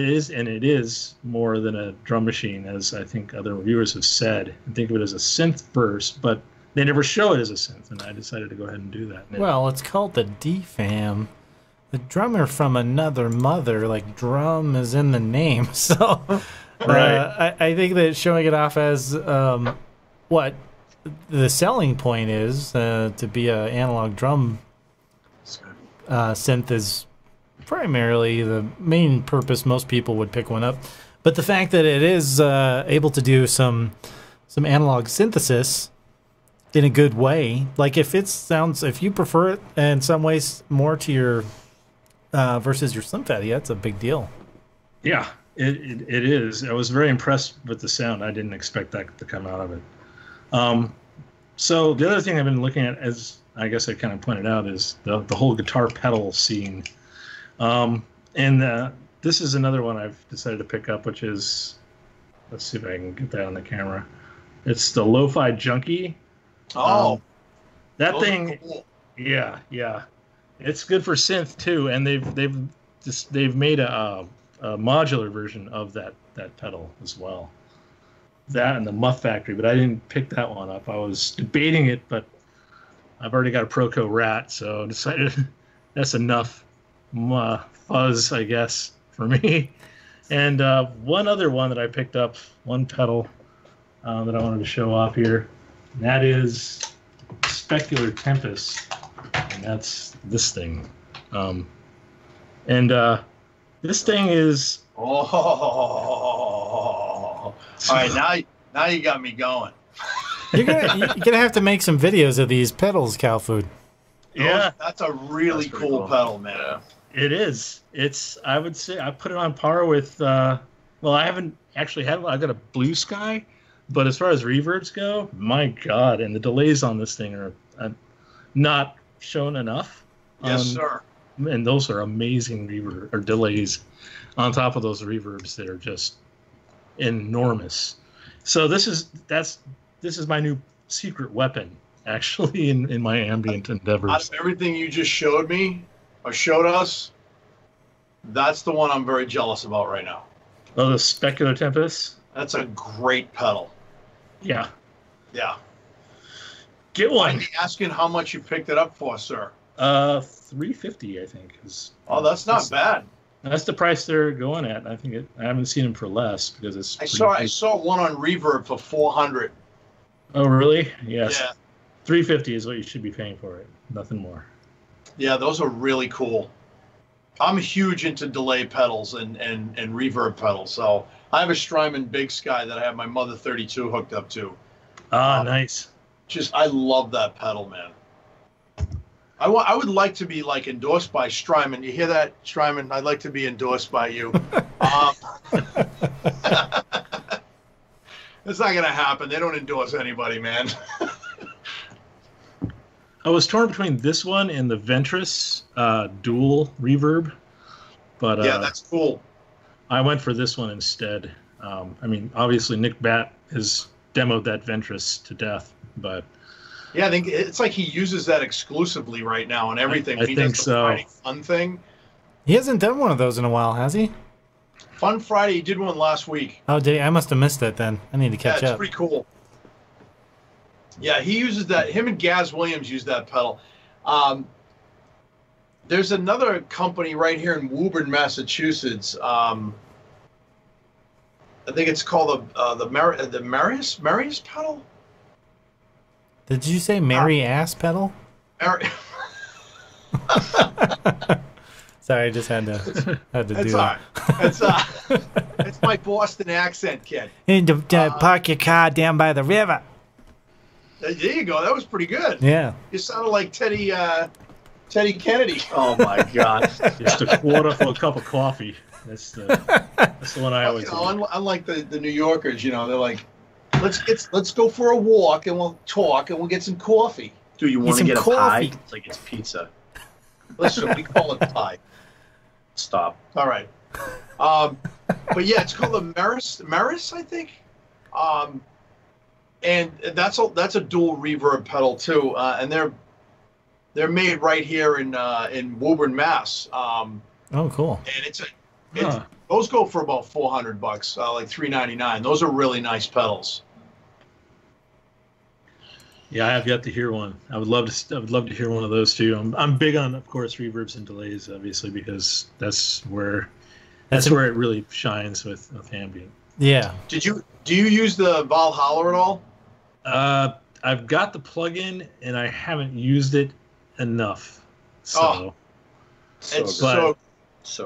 is more than a drum machine, as I think other reviewers have said. I think of it as a synth burst, but they never show it as a synth, and I decided to go ahead and do that. And Well, it's called the D-Fam. The drummer from another mother, like drum is in the name. So Right. I think that showing it off as what the selling point is to be an analog drum synth is primarily the main purpose most people would pick one up. But the fact that it is able to do some analog synthesis in a good way, like if you prefer it in some ways more to your versus your Slim Fatty, that's a big deal. Yeah, it is. I was very impressed with the sound. I didn't expect that to come out of it. So the other thing I've been looking at, as I guess I kind of pointed out, is the whole guitar pedal scene. And this is another one I've decided to pick up, which is, let's see if I can get that on the camera. It's the Lo-Fi Junkie. Oh, that those are thing. cool. Yeah. It's good for synth too, and they've made a modular version of that pedal as well. That and the Muff Factory, but I didn't pick that one up. I was debating it, but I've already got a Proco Rat, so I decided that's enough fuzz, I guess, for me. And one other one that I picked up, one pedal that I wanted to show off here, and that is Specular Tempest, and that's this thing. This thing is... Oh, all right. Now you got me going. You're gonna have to make some videos of these pedals, CowFood. Yeah, That's a really cool pedal, man. Yeah. it is. I would say I put it on par with. Well, I haven't actually had one. I got a Blue Sky, but as far as reverbs go, my God, and the delays on this thing are not shown enough. Yes, sir. And those are amazing reverb or delays on top of those reverbs that are just enormous. So this is my new secret weapon, actually, in my ambient endeavors. Out of everything you just showed me or showed us, that's the one I'm very jealous about right now. Oh, the Specular Tempest. That's a great pedal. Yeah, Yeah. get one. I'm asking how much you picked it up for, sir. $350, I think. Oh, that's not bad. That's the price they're going at. I think I haven't seen them for less because it's. I saw one on Reverb for $400. Oh, really? Yes. Yeah. $350 is what you should be paying for it. Nothing more. Yeah, those are really cool. I'm huge into delay pedals and reverb pedals. So I have a Strymon Big Sky that I have my Mother 32 hooked up to. Nice. I love that pedal, man. I would like to be like endorsed by Strymon. You hear that, Strymon? I'd like to be endorsed by you. It's not gonna happen. They don't endorse anybody, man. I was torn between this one and the Ventris dual reverb, but Yeah, that's cool. I went for this one instead. I mean, obviously Nick Batt has demoed that Ventris to death, but Yeah, I think it's like he uses that exclusively right now and everything. I He think does the so. Friday Fun thing. He hasn't done one of those in a while, has he? Fun Friday, he did one last week. Oh, did he? I must have missed it then. I need to Yeah, catch it's up. pretty cool. Yeah, he uses that. Him and Gaz Williams use that pedal. There's another company right here in Woburn, Massachusetts. I think it's called the Marius pedal. Did you say Mary Ass pedal? Sorry, I just had to do It's that. It's my Boston accent, kid. You need to park your car down by the river. There you go. That was pretty good. Yeah. You sounded like Teddy Kennedy. Oh my God. just a quarter for a cup of coffee. That's the one I always do. Unlike the New Yorkers, they're like, let's go for a walk and we'll talk and we'll get some coffee. Do you want to get a coffee. pie? It's like it's pizza. Listen, we call it pie. Stop. All right. But yeah, it's called the Meris, I think. And that's a dual reverb pedal too, and they're made right here in Woburn, Mass. Oh, cool. And those go for about $400, like $399. Those are really nice pedals. Yeah, I have yet to hear one. I would love to hear one of those too. I'm big on, of course, reverbs and delays, obviously, because that's where it really shines with ambient. Yeah. Do you use the Valhalla at all? I've got the plugin and I haven't used it enough. So so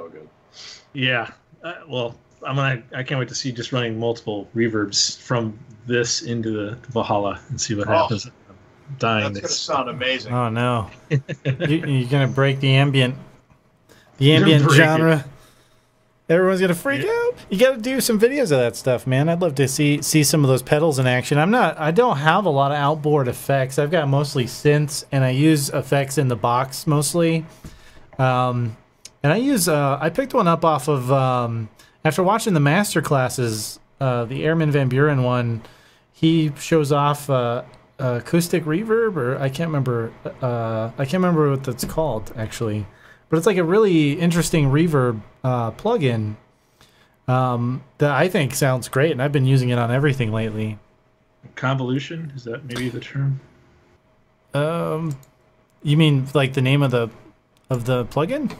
good. Yeah. Well, I can't wait to see just running multiple reverbs from this into the Valhalla and see what happens. I'm dying. That's gonna sound amazing. Oh no, you're gonna break the ambient genre. Everyone's gonna freak out. You got to do some videos of that stuff, man. I'd love to see some of those pedals in action. I don't have a lot of outboard effects. I've got mostly synths, and I use effects in the box mostly. And I picked one up off of after watching the master classes, the Airman Van Buren one. He shows off acoustic reverb, or I can't remember what that's called actually. But it's like a really interesting reverb plugin that I think sounds great, and I've been using it on everything lately. Convolution, is that maybe the term? You mean like the name of the plugin?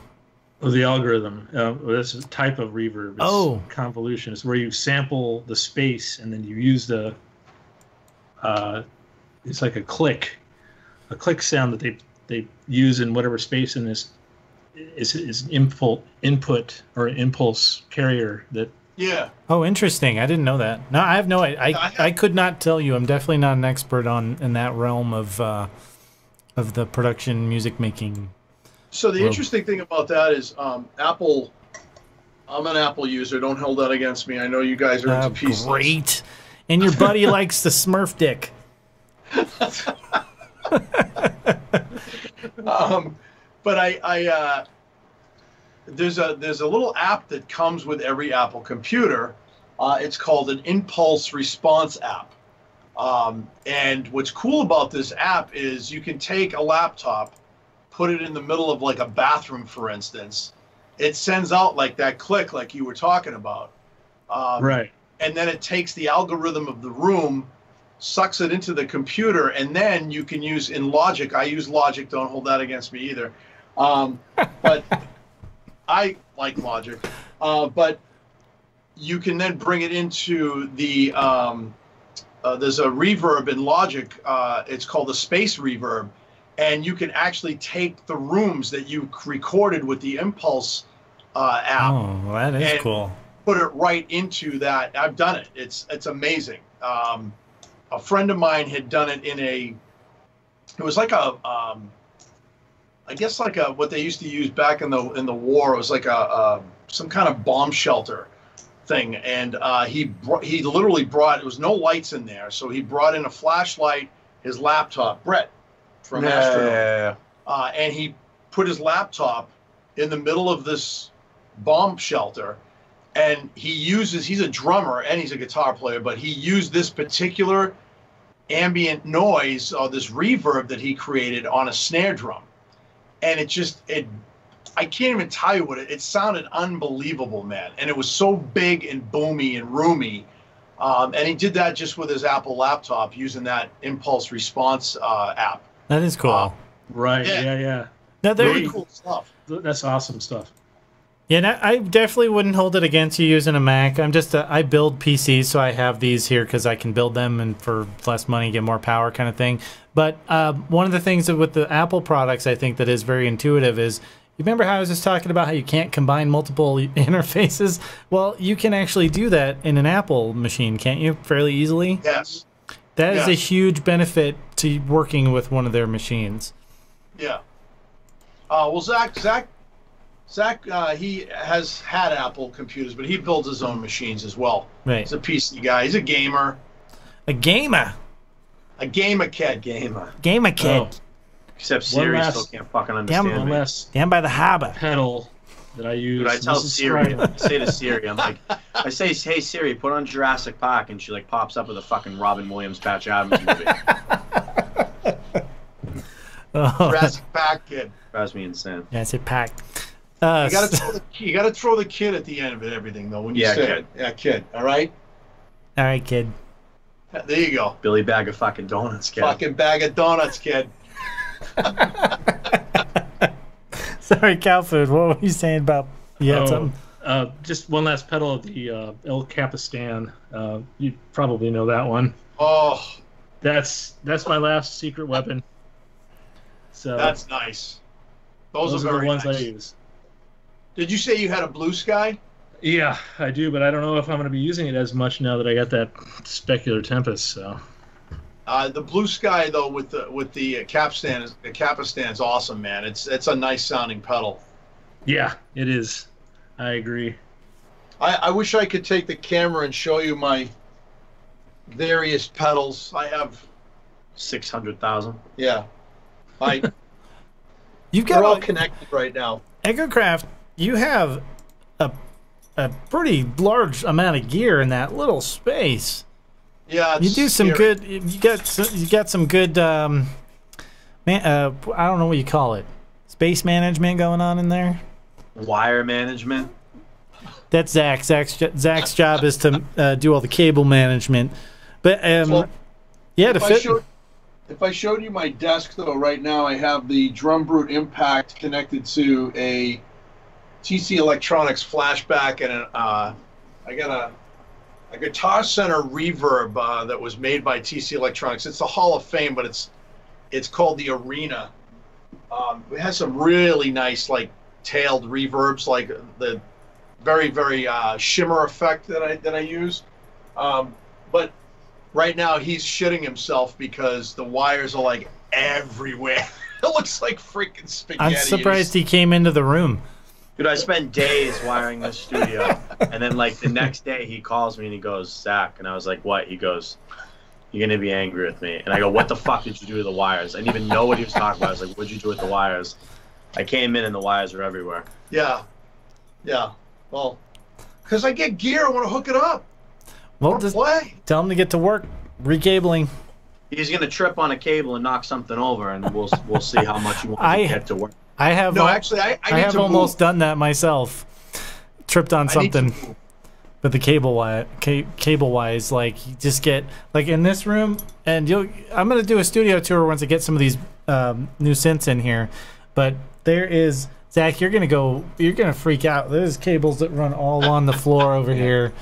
Oh, the algorithm. This is a type of reverb. It's convolution. It's where you sample the space and then you use the. It's like a click sound that they use in whatever space in this is input or an impulse carrier that. Yeah. Oh, interesting. I didn't know that. No, I have no idea. I could not tell you. I'm definitely not an expert in that realm of the production music making. So the interesting thing about that is Apple. I'm an Apple user. Don't hold that against me. I know you guys are into PCs. Great. And your buddy likes the Smurf dick. But there's a little app that comes with every Apple computer. It's called an impulse response app. And what's cool about this app is you can take a laptop, put it in the middle of like a bathroom, for instance. It sends out like that click like you were talking about. Right. And then it takes the algorithm of the room, sucks it into the computer, and then you can use in Logic. I use Logic. Don't hold that against me either. But I like Logic. But you can then bring it into the there's a reverb in Logic. It's called the space reverb. And you can actually take the rooms that you recorded with the Impulse app. Oh, that is cool. Put it right into that. I've done it. It's amazing. A friend of mine had done it it was like a, I guess like a, what they used to use back in the war. It was like some kind of bomb shelter thing. And he literally brought, there was no lights in there. So he brought in a flashlight, his laptop, Brett from Astro. And he put his laptop in the middle of this bomb shelter. And he's a drummer and he's a guitar player, but he used this particular ambient noise or this reverb that he created on a snare drum. And I can't even tell you it sounded unbelievable, man. And it was so big and boomy and roomy. And he did that just with his Apple laptop using that impulse response app. That is cool. Right, yeah. Now, really cool stuff. That's awesome stuff. Yeah, I definitely wouldn't hold it against you using a Mac. I build PCs, so I have these here because I can build them and for less money get more power kind of thing. But one of the things with the Apple products I think that is very intuitive is, you remember how I was just talking about how you can't combine multiple interfaces? Well, you can actually do that in an Apple machine, can't you, fairly easily? Yes. That is a huge benefit to working with one of their machines. Yeah. Well, Zach, he has had Apple computers, but he builds his own machines as well. Right. He's a PC guy. He's a gamer. A gamer. A gamer kid. Gamer. Gamer kid. Oh. Except Siri still can't fucking understand One me. last Down by the harbor. pedal that I use. Dude, I tell This is Siri, Friday. I say to Siri, I'm like, I say, hey Siri, put on Jurassic Park, and she like pops up with a fucking Robin Williams, Patch Adams movie. Jurassic Park kid. Drives me insane. Yeah, I said pack. You gotta throw the kid at the end of it, everything though. When you say kid. it. Yeah, kid. All right. All right, kid. There you go. Billy bag of fucking donuts, kid. Fucking bag of donuts, kid. Sorry, CowFood. What were you saying about? You had something? Just one last pedal of the El Capistan. You probably know that one. Oh, That's my last secret weapon. So that's nice. Those are are very the ones nice. I use. Did you say you had a blue sky? Yeah, I do, but I don't know if I'm going to be using it as much now that I got that Specular Tempest. So The blue sky though with the Capistan is awesome, man. It's a nice sounding pedal. yeah, it is. I agree. I wish I could take the camera and show you my various pedals. I have 600,000. yeah. You've They're all got connected right now. Echocraft. You have a pretty large amount of gear in that little space. Yeah, You it's do some scary. good. You got some good. I don't know what you call it. Space management going on in there. Wire management. That's Zach. Zach's job is to do all the cable management. But Well, yeah, to fit. If I showed you my desk though, right now I have the Drum Brute Impact connected to a TC Electronics flashback, and I got a Guitar Center reverb that was made by TC Electronics. It's the Hall of Fame, but it's called the Arena. It has some really nice like tailed reverbs, like the very shimmer effect that I use. But right now he's shitting himself because the wires are like everywhere. It looks like freaking spaghetti. I'm surprised he came into the room. Dude, I spent days wiring this studio, and then like the next day he calls me and he goes, Zach, and I was like, what? He goes, you're gonna be angry with me. And I go, what the fuck did you do with the wires? I didn't even know what he was talking about. I was like, what'd you do with the wires? I came in and the wires were everywhere. Yeah. Well, because I get gear, I want to hook it up. Well, just Play. tell him to get to work recabling. He's gonna trip on a cable and knock something over, and we'll see how much you want to get to work. I have. No, actually, I need have to almost move. done that myself. Tripped on I need to something. move. But the cable wise, like you just get like in this room, and I'm gonna do a studio tour once I get some of these new synths in here. But there is Zach, you're gonna freak out. There's cables that run all on the floor over here.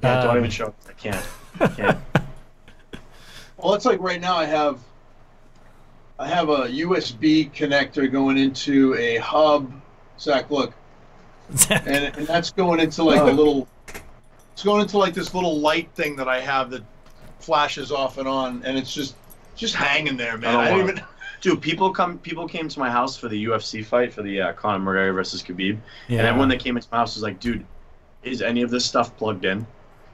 Yeah, don't even show. I can't. Well, it's like right now I have a USB connector going into a hub. Zach, look, and that's going into like a little. It's going into like this little light thing that I have that flashes off and on, and it's just hanging there, man. I don't even. Dude, people came to my house for the UFC fight for the Conor McGregor versus Khabib, Yeah. and everyone that came into my house was like, "Dude, is any of this stuff plugged in?"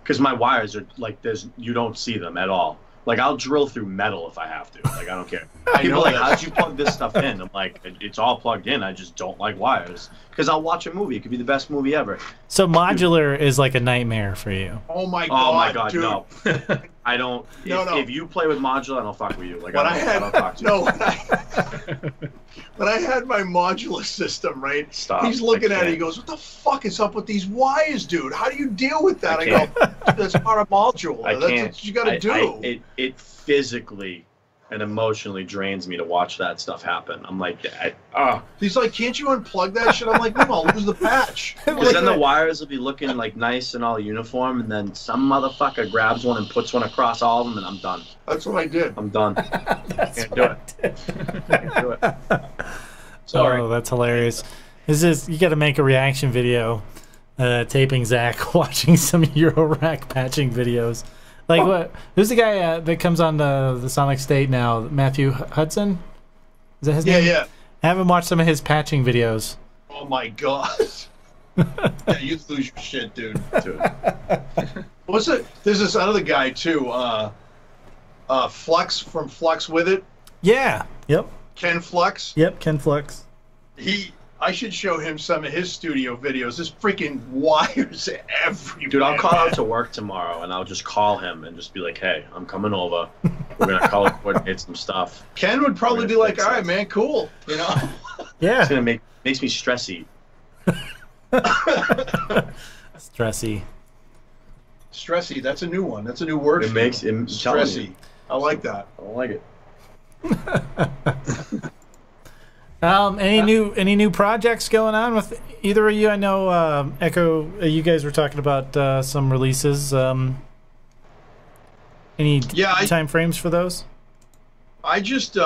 Because my wires are like you don't see them at all. Like I'll drill through metal if I have to. Like I don't care. People are like, how'd you plug this stuff in? I'm like, it's all plugged in. I just don't like wires. Because I'll watch a movie. It could be the best movie ever. So modular is like a nightmare for you. Oh my god, dude. no. I don't. If you play with modular, I don't fuck with you. Like I don't talk to you. When I had my modular system, right? Stop. He's looking at it. He goes, "What the fuck is up with these wires, dude? How do you deal with that?" I go, "That's part of module. That's what you got to do." It physically and emotionally drains me to watch that stuff happen. I'm like, He's like, "Can't you unplug that shit?" I'm like, "No, I'll lose the patch." Because then the wires will be looking like nice and all uniform, and then some motherfucker grabs one and puts one across all of them, and I'm done. That's what I did. I'm done. Can't do it. Can't do it. Sorry. Oh, that's hilarious. You got to make a reaction video, taping Zach watching some Eurorack patching videos. Like what? Who's the guy that comes on the Sonic State now? Matthew Hudson? Is that his name? Yeah. Have him watch some of his patching videos. Oh my god. Yeah, you lose your shit, dude. Dude. What's it? There's this other guy too. Flux from Flux with it. Yeah. Yep. Ken Flux. Yep. Ken Flux. I should show him some of his studio videos. There's freaking wires everywhere. Dude, I'll call out to work tomorrow, and I'll just call him and just be like, "Hey, I'm coming over. We're gonna color coordinate some stuff." Ken would probably be like, "All right, man, cool." You know? Yeah. It's gonna makes me stressy. Stressy. Stressy. That's a new one. That's a new word. It makes it stressy. I like that. I don't like it. Any new projects going on with either of you? I know Echo. You guys were talking about some releases. Any time frames for those? I just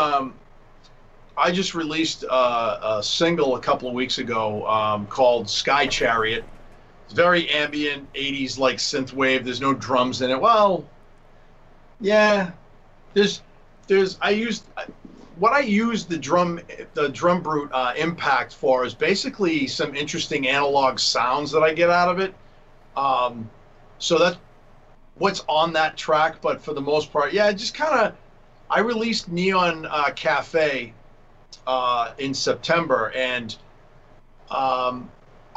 released a single a couple of weeks ago called Sky Chariot. It's very ambient, 80s like synthwave. There's no drums in it. Well, yeah, I used the drum brute impact for is basically some interesting analog sounds that I get out of it. So that's what's on that track. But for the most part, yeah, just kind of. I released Neon Cafe in September, and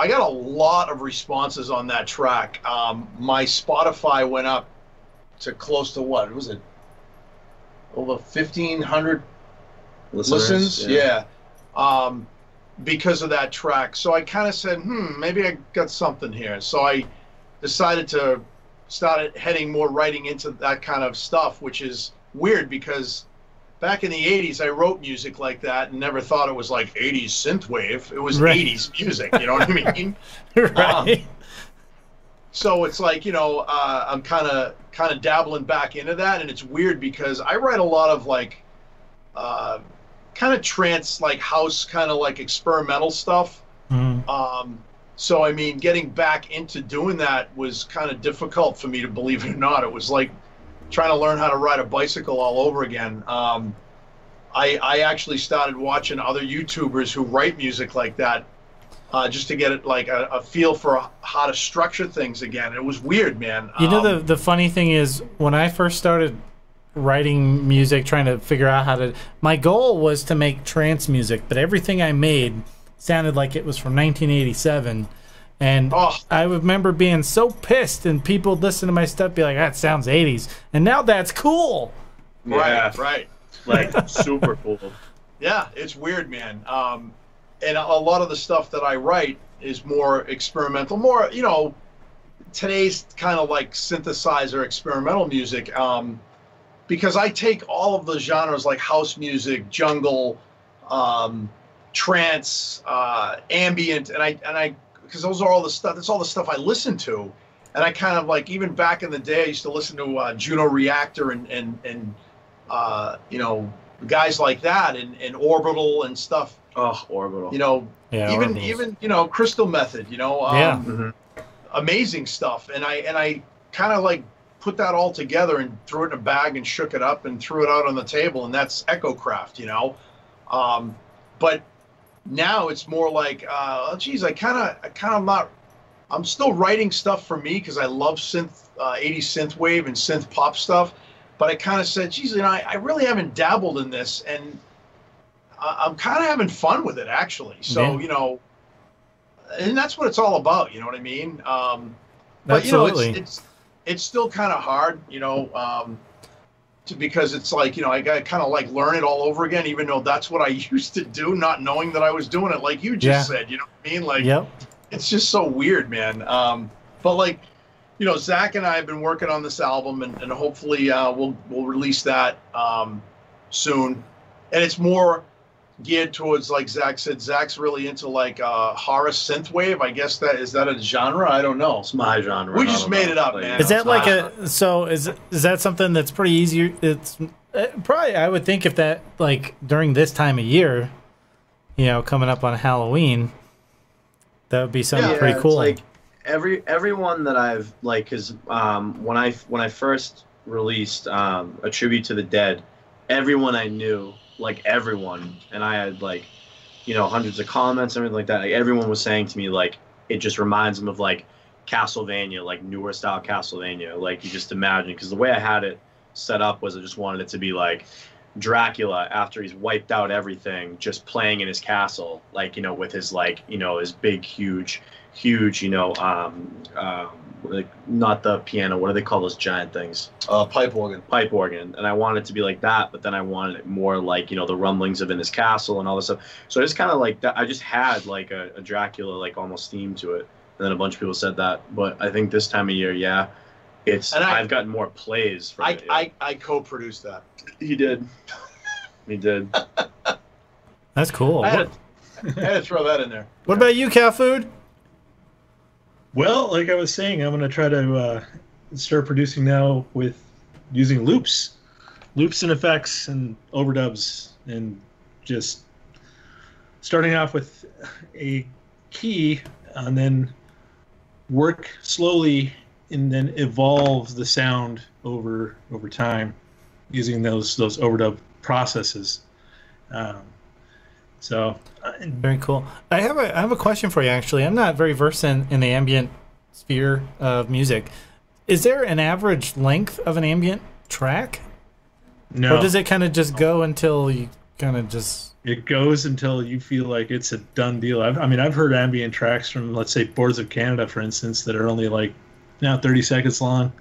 I got a lot of responses on that track. My Spotify went up to close to what was it? Over 1,500 listens. Yeah. Because of that track. So I kind of said, maybe I got something here. So I decided to start heading more writing into that kind of stuff, which is weird because back in the 80s, I wrote music like that and never thought it was like 80s synthwave. It was 80s music, you know what I mean? Right. So it's like, I'm kind of dabbling back into that, and it's weird because I write a lot of like kind of trance, like house, kind of like experimental stuff. So I mean, getting back into doing that was kind of difficult for me, to believe it or not. It was like trying to learn how to ride a bicycle all over again. I actually started watching other YouTubers who write music like that, just to get it like a feel for how to structure things again. It was weird, man. You know, the funny thing is, when I first started writing music, trying to figure out how to, my goal was to make trance music, but everything I made sounded like it was from 1987. And I remember being so pissed, and people would listen to my stuff, be like, that sounds 80s. And now that's cool. Yeah. Right. Like, super cool. Yeah, it's weird, man. And a lot of the stuff that I write is more experimental, more, today's kind of like synthesizer experimental music, because I take all of the genres like house music, jungle, trance, ambient, and I because those are all the stuff. That's all the stuff I listen to, and I kind of like, even back in the day, I used to listen to Juno Reactor and guys like that, and Orbital and stuff. Oh, Orbital. Even Crystal Method. Amazing stuff, and I kind of like put that all together and threw it in a bag and shook it up and threw it out on the table, and that's Echocraft. But now it's more like, I'm still writing stuff for me because I love 80s synthwave and synth pop stuff, but I kind of said, geez, I really haven't dabbled in this, and I'm kind of having fun with it, actually. So, and that's what it's all about, you know what I mean? But, Absolutely. It's still kind of hard, because it's like, I got to kind of like learn it all over again, even though that's what I used to do, not knowing that I was doing it, like you just said, you know what I mean? Like, It's just so weird, man. But like, Zach and I have been working on this album, and hopefully we'll release that soon. And it's more geared towards, like Zach said, Zach's really into like horror synthwave. I guess is that a genre? I don't know. It's my genre. We just made it up, man. Is that like is that something that's pretty easy? It's probably, I would think, if that, like, during this time of year, coming up on Halloween, that would be something pretty cool. It's like everyone that I've because when I first released A Tribute to the Dead, everyone I knew, like everyone, and I had hundreds of comments and everything like that. Like, everyone was saying to me, like, it just reminds them of like Castlevania, like newer style Castlevania. Like, you just imagine, because the way I had it set up was I just wanted it to be like Dracula after he's wiped out everything, just playing in his castle, like, you know, with his, like, you know, his big, huge, you know, like, not the piano, what do they call those giant things? Pipe organ. Pipe organ. And I wanted it to be like that, but then I wanted it more like, you know, the rumblings of in his castle and all this stuff. So I just kind of like that. I just had like a Dracula, like, almost theme to it. And then a bunch of people said that. But I think this time of year, yeah, I've gotten more plays from it. Yeah. I co-produced that. He did. He did. That's cool. I had to throw that in there. What about you, CowFood? Well, like I was saying, I'm going to try to start producing now with using loops and effects and overdubs, and just starting off with a key and then work slowly and then evolve the sound over time using those overdub processes. Very cool. I have a question for you, actually. I'm not very versed in the ambient sphere of music. Is there an average length of an ambient track? No. Or does it kind of just go until you kind of just... It goes until you feel like it's a done deal. I've heard ambient tracks from, let's say, Boards of Canada, for instance, that are only like 30 seconds long.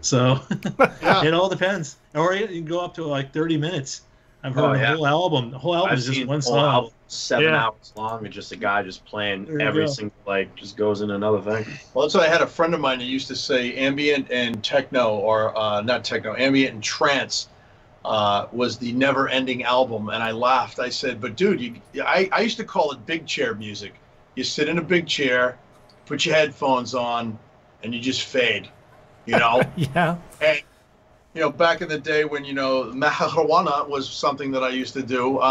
So Yeah. it all depends. Or you can go up to like 30 minutes. I've heard a whole album. The whole album is just one song. 7 hours long, and just a guy just playing every single, like, just goes into another thing. Well, that's what I had a friend of mine that used to say ambient and techno, or not techno, ambient and trance was the never-ending album, and I laughed. I said, but dude, I used to call it big chair music. You sit in a big chair, put your headphones on, and you just fade, you know? Yeah. And, you know, back in the day when, you know, marijuana was something that I used to do.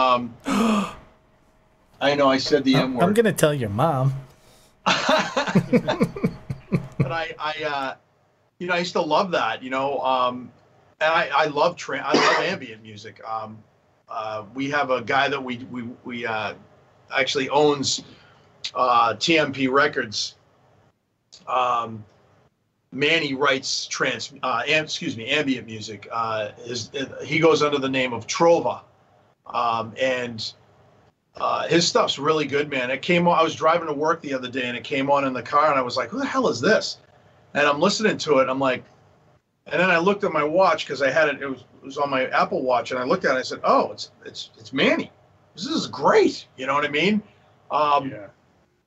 I know I said the M word. I'm going to tell your mom. But I used to love that, you know, and I love ambient music. We have a guy that we actually owns TMP Records. Manny writes ambient music. He goes under the name of Trova, and his stuff's really good, man. It came on. I was driving to work the other day, and it came on in the car, and I was like, "Who the hell is this?" And I'm listening to it. I'm like, and then I looked at my watch because I had it. It was on my Apple Watch, and I looked at it. And I said, "Oh, it's Manny. This is great." You know what I mean? Yeah.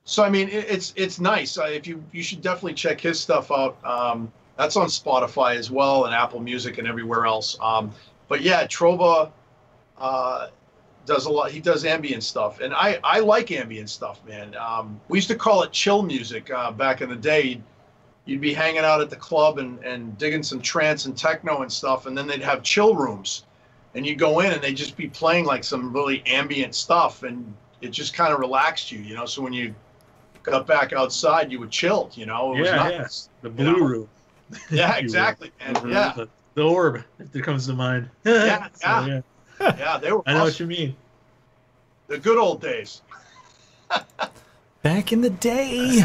So I mean, it's nice. You should definitely check his stuff out. That's on Spotify as well, and Apple Music and everywhere else. But yeah, Trova does a lot. He does ambient stuff, and I like ambient stuff, man. We used to call it chill music back in the day. You'd be hanging out at the club and digging some trance and techno and stuff, and then they'd have chill rooms, and you'd go in and they'd just be playing like some really ambient stuff, and it just kind of relaxed you, you know. So when you got back outside, you were chilled, you know. It was nice. The blue room. Yeah, exactly. And yeah, the orb that comes to mind. Yeah, So, yeah, they were. I know what you mean. The good old days. Back in the day.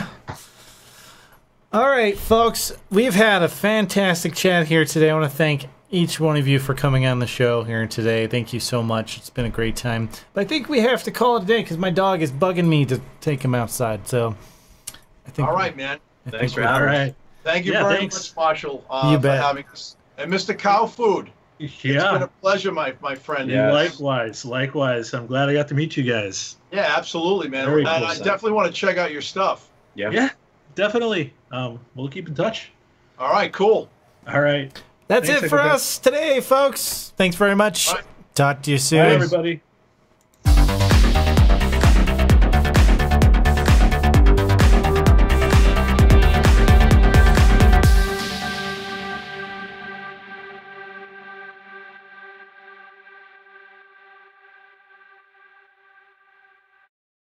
All right, folks, we've had a fantastic chat here today. I want to thank each one of you for coming on the show here today. Thank you so much. It's been a great time. But I think we have to call it a day because my dog is bugging me to take him outside. So I think. All right, man. Thanks for having us. Thank you very much, Marshall, You for bet. having us. And MrCowFood. It's been a pleasure, my friend. Yeah. Likewise. I'm glad I got to meet you guys. Yeah, absolutely, man. Very And cool, I definitely want to check out your stuff. Yeah, definitely. We'll keep in touch. All right, cool. All right. That's Thanks, it for everybody. us today, folks. Thanks very much. All right. Talk to you soon. Bye, everybody.